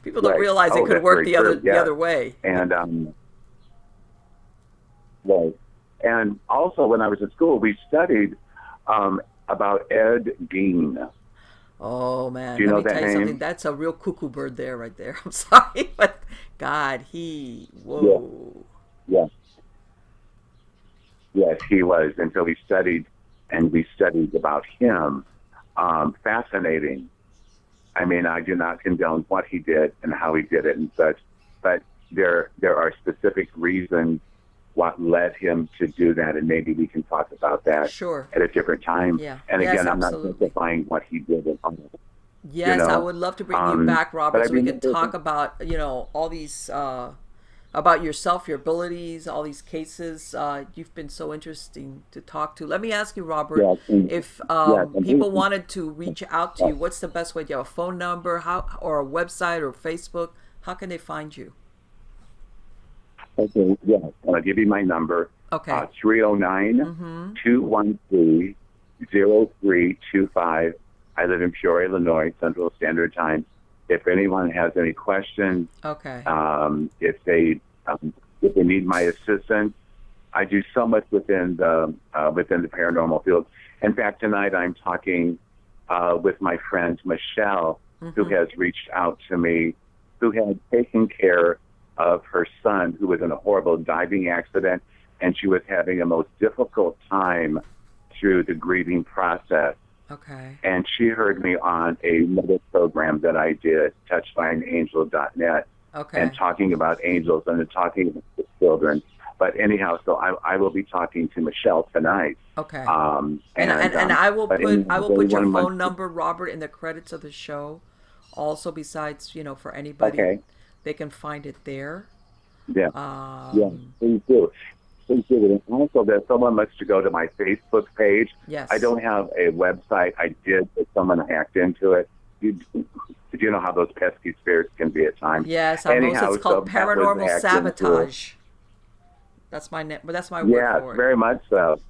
A: People don't
B: right.
A: realize it
B: Oh,
A: could
B: that's
A: work
B: very
A: the other
B: true. Yeah.
A: way.
B: And, right. And also when I was at school, we studied about Ed Gein.
A: Oh
B: Do
A: man,
B: you
A: let
B: know
A: me
B: that
A: tell you something.
B: name?
A: That's a real cuckoo bird there, right there. I'm sorry, but God,
B: Yeah.
A: whoa,
B: Yeah. Yes, he was. And so we studied, and we studied about him. Fascinating. I mean, I do not condone what he did and how he did it and such, but there are specific reasons what led him to do that, and maybe we can talk about that
A: sure,
B: at a different time.
A: yeah,
B: And
A: yes,
B: again, I'm not
A: absolutely,
B: justifying what he did at all. you
A: Yes, I
B: know.
A: would love to bring you back,
B: But
A: Robert,
B: I
A: so we can
B: remember,
A: talk about, all these, about yourself, your abilities, all these cases. You've been so interesting to talk to. Let me ask you, Robert,
B: yes, and,
A: if
B: yes,
A: people wanted to reach out to you, what's the best way? Do you have a phone number, or a website, or Facebook? How can they find you?
B: okay, yes. I'll give you my number,
A: Okay.
B: 309
A: Mm-hmm.
B: I live in Peoria, Illinois, Central Standard Time. If anyone has any questions,
A: Okay.
B: if they need my assistance, I do so much within the paranormal field. In fact, tonight I'm talking with my friend Michelle, who
A: Mm-hmm.
B: has reached out to me, who had taken care of her son, who was in a horrible diving accident, and she was having a most difficult time through the grieving process.
A: Okay.
B: And she heard me on another program that I did, touchedbyangel.net, and
A: Okay.
B: talking about angels and talking about the children. But anyhow, so I will be talking to Michelle tonight.
A: Okay. And
B: And
A: I
B: but anyhow,
A: will
B: if
A: put your
B: anyone wants
A: phone
B: to,
A: number, Robert, in the credits of the show. Also, besides, for anybody,
B: okay,
A: they can find it there.
B: yeah, yeah,
A: Um,
B: please do. Please do. And also, that someone wants to go to my Facebook page. I
A: yes.
B: don't have a website. I did, but someone hacked into it. Did you know how those pesky spirits can be at times?
A: Yes, I know. It's
B: Anyhow,
A: called
B: so that was
A: paranormal
B: hacked into.
A: sabotage. That's my net, but that's my word
B: Yes,
A: for it.
B: very much so.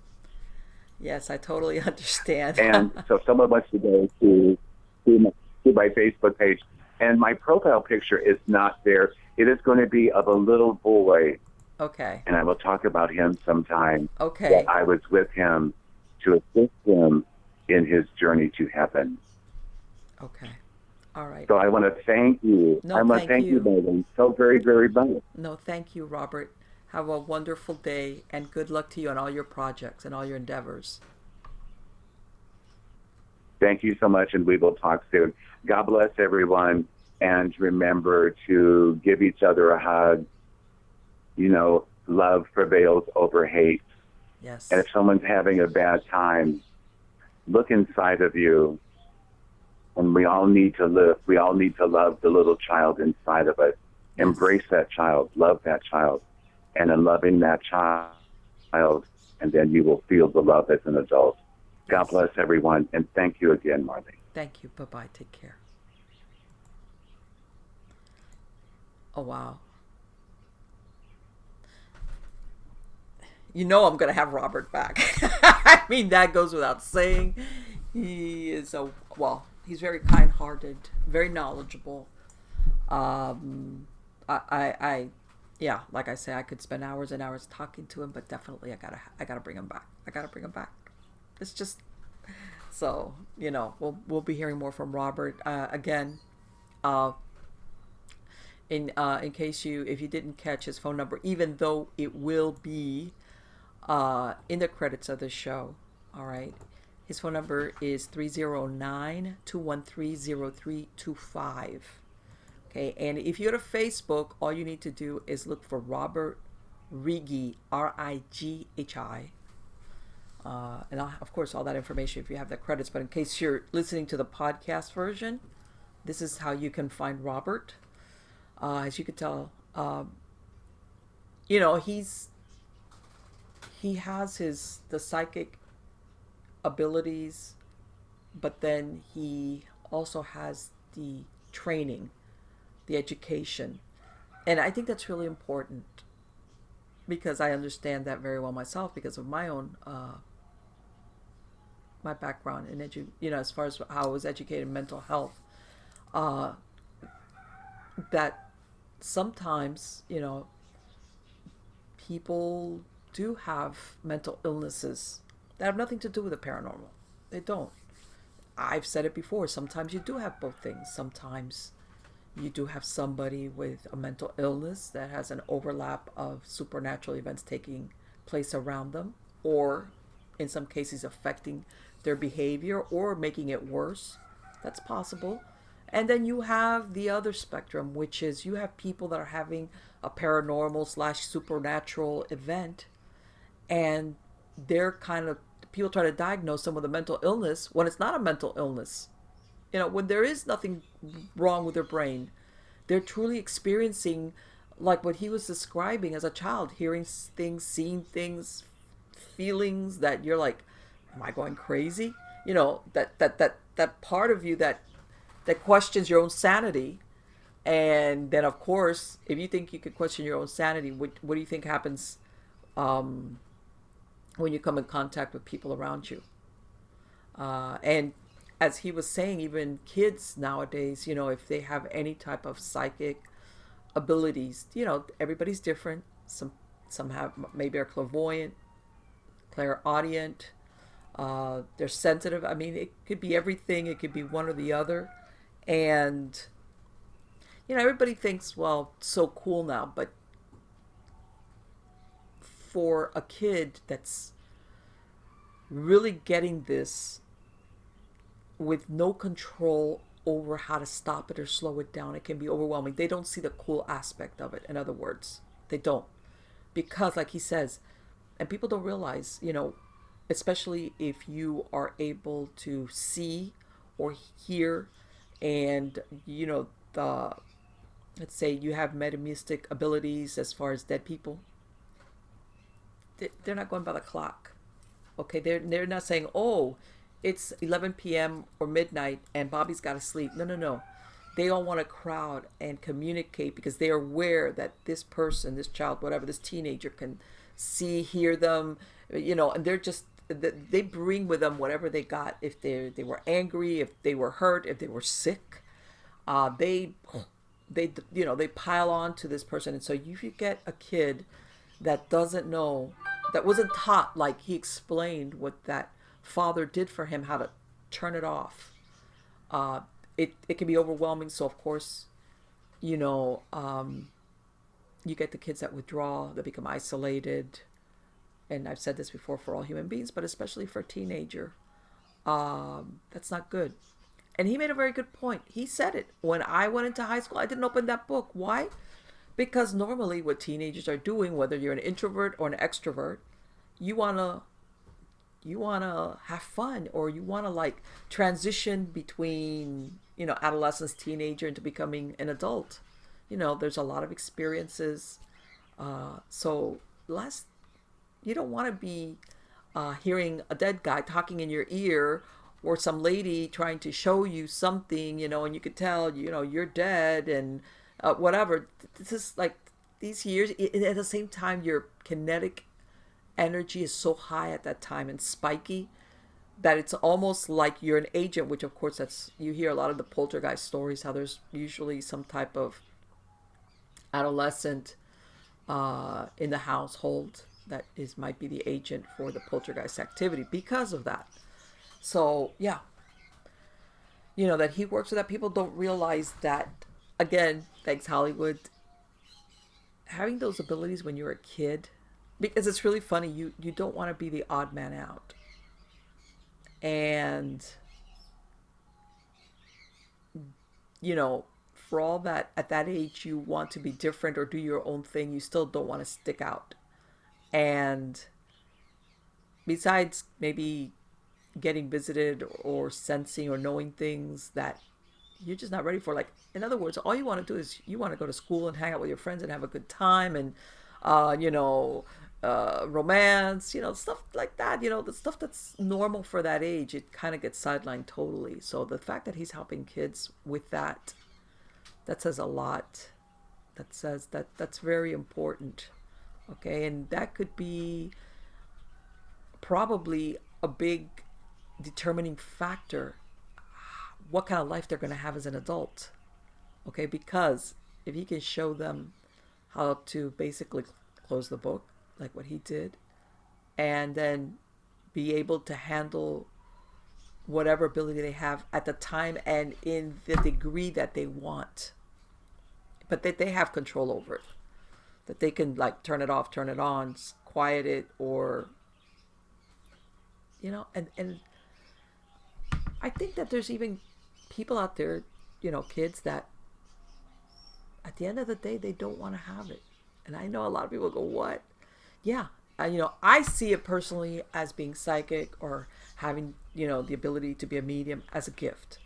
A: Yes, I totally understand.
B: And so if someone wants to go to, to my Facebook page, and my profile picture is not there. It is going to be of a little boy,
A: Okay.
B: and I will talk about him sometime. That
A: Okay.
B: I was with him to assist him in his journey to heaven.
A: Okay. All right.
B: So I want to thank you.
A: No,
B: I want to
A: thank
B: thank you,
A: you.
B: Megan, so very, very much.
A: No, thank you, Robert. Have a wonderful day and good luck to you on all your projects and all your endeavors.
B: Thank you so much, and we will talk soon. God bless everyone, and remember to give each other a hug. Love prevails over hate. And if
A: Yes.
B: someone's having a bad time, look inside of you. And we all need to live. We all need to love the little child inside of us.
A: Yes.
B: Embrace that child. Love that child. And in loving that child, and then you will feel the love as an adult. God
A: Yes.
B: bless everyone. And thank you again, Marley.
A: Thank you. Bye bye. Take care. Oh, wow. I'm going to have Robert back. I mean, that goes without saying. He is he's very kind hearted, very knowledgeable. Um, yeah, like I say, I could spend hours and hours talking to him, but definitely I gotta bring him back. I gotta bring him back. It's just so we'll be hearing more from Robert again. Uh, in case if you didn't catch his phone number, even though it will be in the credits of the show. All right. His phone number is 309-213-0325. Okay, and if you go to Facebook, all you need to do is look for Robert Righi, Righi. And of course, all that information if you have the credits. But in case you're listening to the podcast version, this is how you can find Robert. As you can tell, he has the psychic abilities, but then he also has the training, the education. And I think that's really important because I understand that very well myself because of my own my background in as far as how I was educated in mental health. Uh, that sometimes people do have mental illnesses that have nothing to do with the paranormal. They don't. I've said it before. Sometimes you do have both things. Sometimes you do have somebody with a mental illness that has an overlap of supernatural events taking place around them, or in some cases affecting their behavior or making it worse. That's possible. And then you have the other spectrum, which is you have people that are having a paranormal slash supernatural event, and they're kind of people try to diagnose some of the mental illness when it's not a mental illness. when there is nothing wrong with their brain, they're truly experiencing like what he was describing as a child, hearing things, seeing things, feelings that you're like, am I going crazy? That part of you that questions your own sanity. And then, of course, if you think you could question your own sanity, what do you think happens when you come in contact with people around you? And as he was saying, even kids nowadays, if they have any type of psychic abilities, everybody's different. Some have maybe are clairvoyant, clairaudient. They're sensitive. I mean, it could be everything. It could be one or the other. And everybody thinks, well, so cool now, but for a kid that's really getting this with no control over how to stop it or slow it down, it can be overwhelming. They don't see the cool aspect of it. In other words, they don't. Because, like he says, and people don't realize, especially if you are able to see or hear, and, the, let's say you have mediumistic abilities as far as dead people, they're not going by the clock. Okay, they're not saying, oh, it's 11 p.m. or midnight and Bobby's got to sleep. No, no, no. They all want to crowd and communicate because they are aware that this person, this child, whatever, this teenager can see, hear them, and they're just, they bring with them whatever they got. If they were angry, if they were hurt, if they were sick, they pile on to this person. And so you get a kid that doesn't know, that wasn't taught, like he explained what that father did for him, how to turn it off. It can be overwhelming. So of course, you get the kids that withdraw, that become isolated. And I've said this before for all human beings, but especially for a teenager. That's not good. And he made a very good point. He said it. When I went into high school, I didn't open that book. Why? Because normally what teenagers are doing, whether you're an introvert or an extrovert, you want to have fun, or you want to like transition between, adolescence, teenager, into becoming an adult. There's a lot of experiences. So you don't want to be hearing a dead guy talking in your ear, or some lady trying to show you something, and you could tell, you're dead, and whatever. This is like these years. At the same time, your kinetic energy is so high at that time and spiky that it's almost like you're an agent, which of course you hear a lot of the poltergeist stories, how there's usually some type of adolescent in the household that might be the agent for the poltergeist activity because of that. So yeah, that he works with that. People don't realize that, again, thanks Hollywood, having those abilities when you're a kid, because it's really funny, you don't want to be the odd man out. And for all that, at that age you want to be different or do your own thing, you still don't want to stick out. And besides maybe getting visited or sensing or knowing things that you're just not ready for, like, in other words, all you want to do is you want to go to school and hang out with your friends and have a good time, and romance, stuff like that, the stuff that's normal for that age, it kind of gets sidelined totally. So the fact that he's helping kids with that says a lot. That says that's very important. Okay, and that could be probably a big determining factor what kind of life they're going to have as an adult. Okay, because if he can show them how to basically close the book, like what he did, and then be able to handle whatever ability they have at the time and in the degree that they want, but that they have control over it, that they can like turn it off, turn it on, quiet it, or and I think that there's even people out there, kids that at the end of the day they don't want to have it. And I know a lot of people go, what? Yeah, I see it personally as being psychic or having, the ability to be a medium as a gift.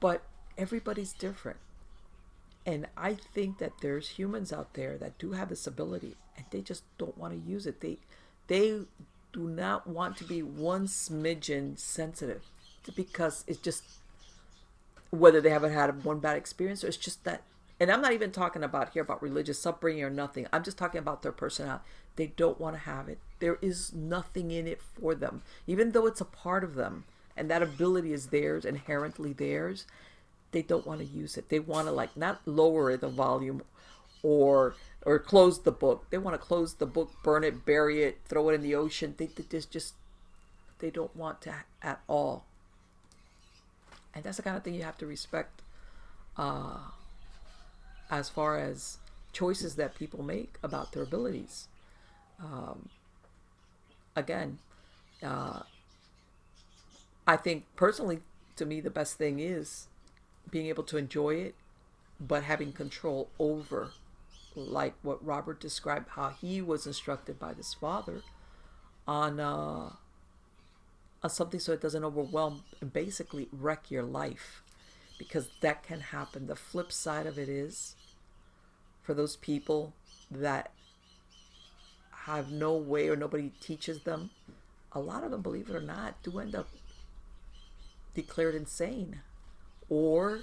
A: But everybody's different. And I think that there's humans out there that do have this ability and they just don't want to use it. They do not want to be one smidgen sensitive because it's just whether they haven't had one bad experience or it's just that. And I'm not even talking about here about religious upbringing or nothing. I'm just talking about their personality. They don't want to have it. There is nothing in it for them, even though it's a part of them and that ability is theirs, inherently theirs. They don't want to use it. They want to like not lower the volume or close the book. They want to close the book, burn it, bury it, throw it in the ocean. They just they don't want to at all. And that's the kind of thing you have to respect as far as choices that people make about their abilities. Again, I think personally, to me, the best thing is being able to enjoy it, but having control over, like what Robert described, how he was instructed by this father on something so it doesn't overwhelm and basically wreck your life, because that can happen. The flip side of it is, for those people that have no way or nobody teaches them, a lot of them, believe it or not, do end up declared insane or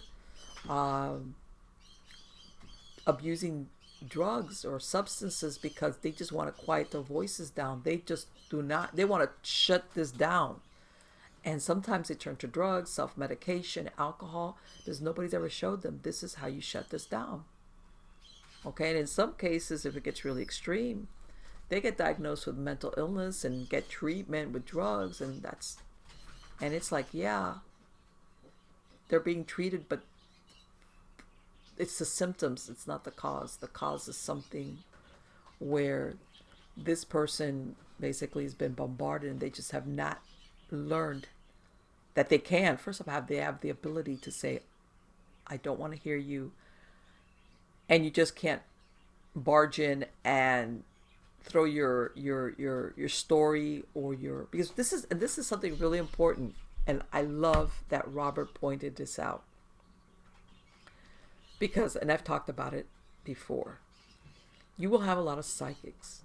A: abusing drugs or substances because they just want to quiet their voices down. They just do not, they want to shut this down. And sometimes they turn to drugs, self-medication, alcohol, because nobody's ever showed them this is how you shut this down. Okay, and in some cases, if it gets really extreme, they get diagnosed with mental illness and get treatment with drugs, and it's like, yeah, they're being treated, but it's the symptoms, it's not the cause. The cause is something where this person basically has been bombarded and they just have not learned that they can. First of all, they have the ability to say, I don't want to hear you. And you just can't barge in and throw your story or because this is something really important, and I love that Robert pointed this out, because, and I've talked about it before, you will have a lot of psychics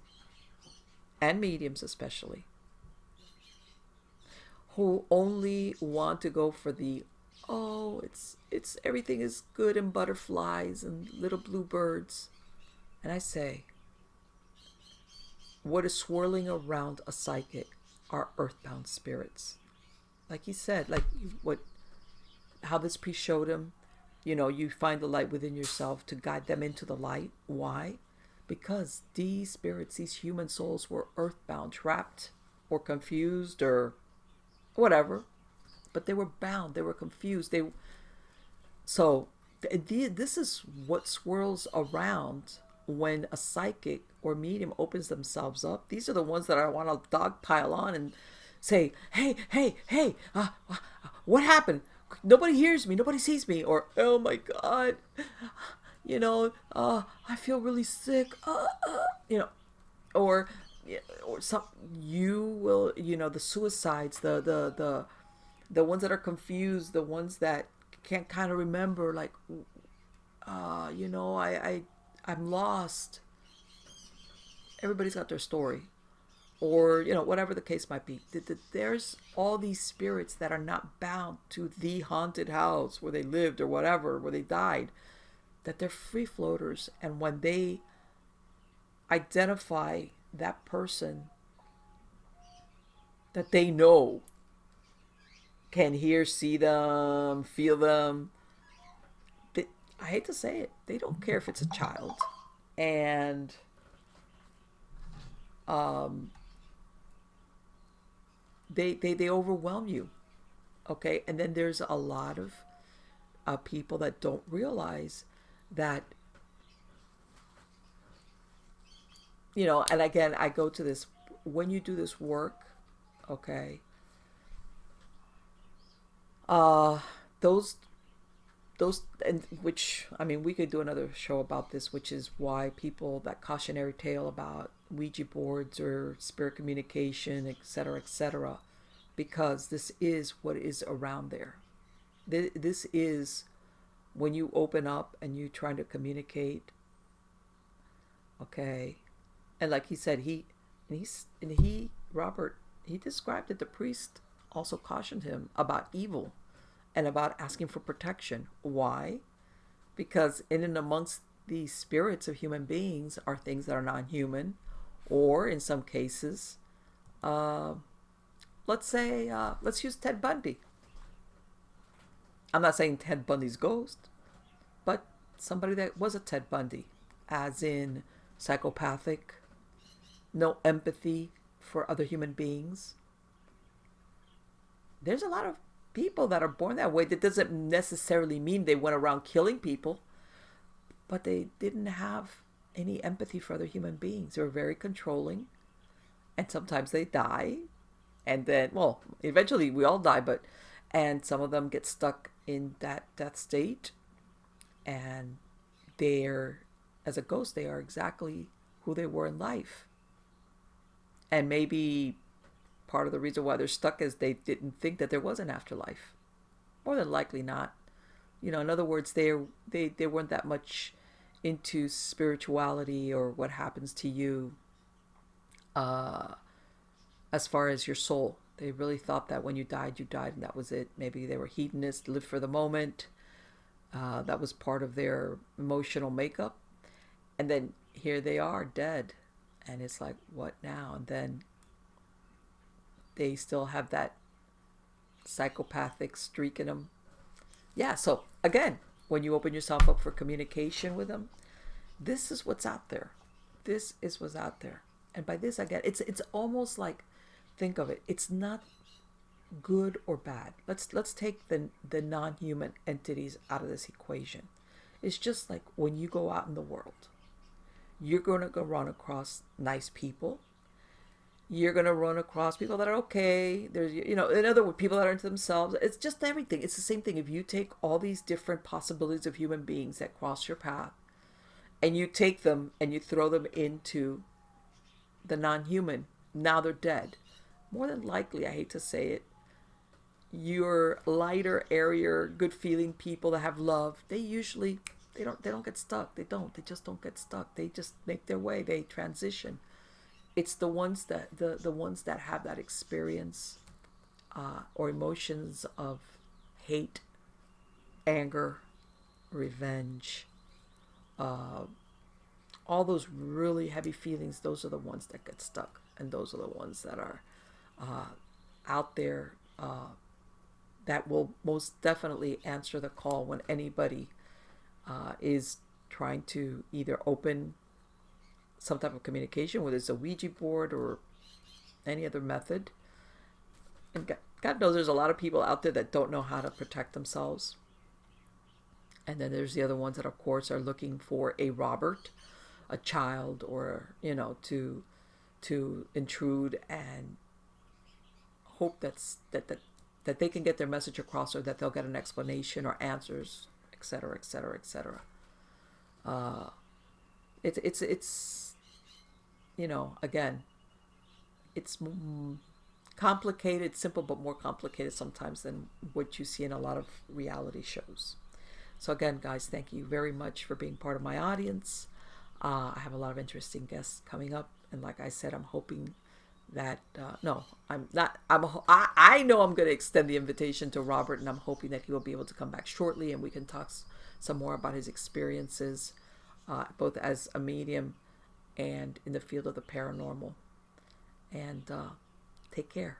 A: and mediums especially who only want to go for the, oh, it's everything is good and butterflies and little blue birds. And I say, what is swirling around a psychic are earthbound spirits. Like he said, like how this priest showed him, you find the light within yourself to guide them into the light. Why? Because these spirits, these human souls, were earthbound, trapped or confused or whatever, but they were bound, they were confused. This is what swirls around when a psychic or medium opens themselves up. These are the ones that I want to dogpile on and say, hey, what happened? Nobody hears me, nobody sees me, or oh my God, I feel really sick, or some, you will, the suicides, the ones that are confused, the ones that can't kind of remember, like, I'm lost. Everybody's got their story, or whatever the case might be. There's all these spirits that are not bound to the haunted house where they lived or whatever, where they died, that they're free floaters. And when they identify that person that they know can hear, see them, feel them, I hate to say it, they don't care if it's a child. And they overwhelm you. Okay, and then there's a lot of people that don't realize that, and again, I go to this, when you do this work, okay, those, and which, I mean, we could do another show about this, which is why people, that cautionary tale about Ouija boards or spirit communication, etc., because this is what is around there. This is when you open up and you try to communicate. Okay, and like he said, Robert, he described that the priest also cautioned him about evil and about asking for protection. Why? Because in and amongst the spirits of human beings are things that are non-human, or in some cases, uh, let's use Ted Bundy. I'm not saying Ted Bundy's ghost, but somebody that was a Ted Bundy, as in psychopathic, no empathy for other human beings. There's a lot of people that are born that way. That doesn't necessarily mean they went around killing people, but they didn't have any empathy for other human beings. They were very controlling, and sometimes they die. And then, well, eventually we all die, and some of them get stuck in that state, and they're, as a ghost, they are exactly who they were in life. And maybe part of the reason why they're stuck is they didn't think that there was an afterlife. More than likely not. In other words, they weren't that much into spirituality or what happens to you as far as your soul. They really thought that when you died, and that was it. Maybe they were hedonists, lived for the moment. That was part of their emotional makeup. And then here they are, dead. And it's like, what now? And then they still have that psychopathic streak in them. Yeah, so again, when you open yourself up for communication with them, this is what's out there. This is what's out there. And by this, again, it's almost like, think of it. It's not good or bad. Let's take the non-human entities out of this equation. It's just like when you go out in the world, you're going to go run across nice people. You're going to run across people that are okay. There's, in other words, people that are into themselves. It's just everything. It's the same thing. If you take all these different possibilities of human beings that cross your path, and you take them and you throw them into the non-human, now they're dead. More than likely, I hate to say it, your lighter, airier, good feeling people that have love, they don't get stuck. They just don't get stuck. They just make their way. They transition. It's the ones that the ones that have that experience or emotions of hate, anger, revenge, all those really heavy feelings. Those are the ones that get stuck, and those are the ones that are out there that will most definitely answer the call when anybody is trying to either open some type of communication, whether it's a Ouija board or any other method. And God knows there's a lot of people out there that don't know how to protect themselves. And then there's the other ones that, of course, are looking for a Robert, a child, or, to intrude and hope that they can get their message across, or that they'll get an explanation or answers, etc., etc., etc. It's again, it's complicated, simple, but more complicated sometimes than what you see in a lot of reality shows. So again, guys, thank you very much for being part of my audience. I have a lot of interesting guests coming up, and like I said, I'm hoping that no, I'm not. I know I'm going to extend the invitation to Robert, and I'm hoping that he will be able to come back shortly, and we can talk some more about his experiences, both as a medium and in the field of the paranormal. And take care.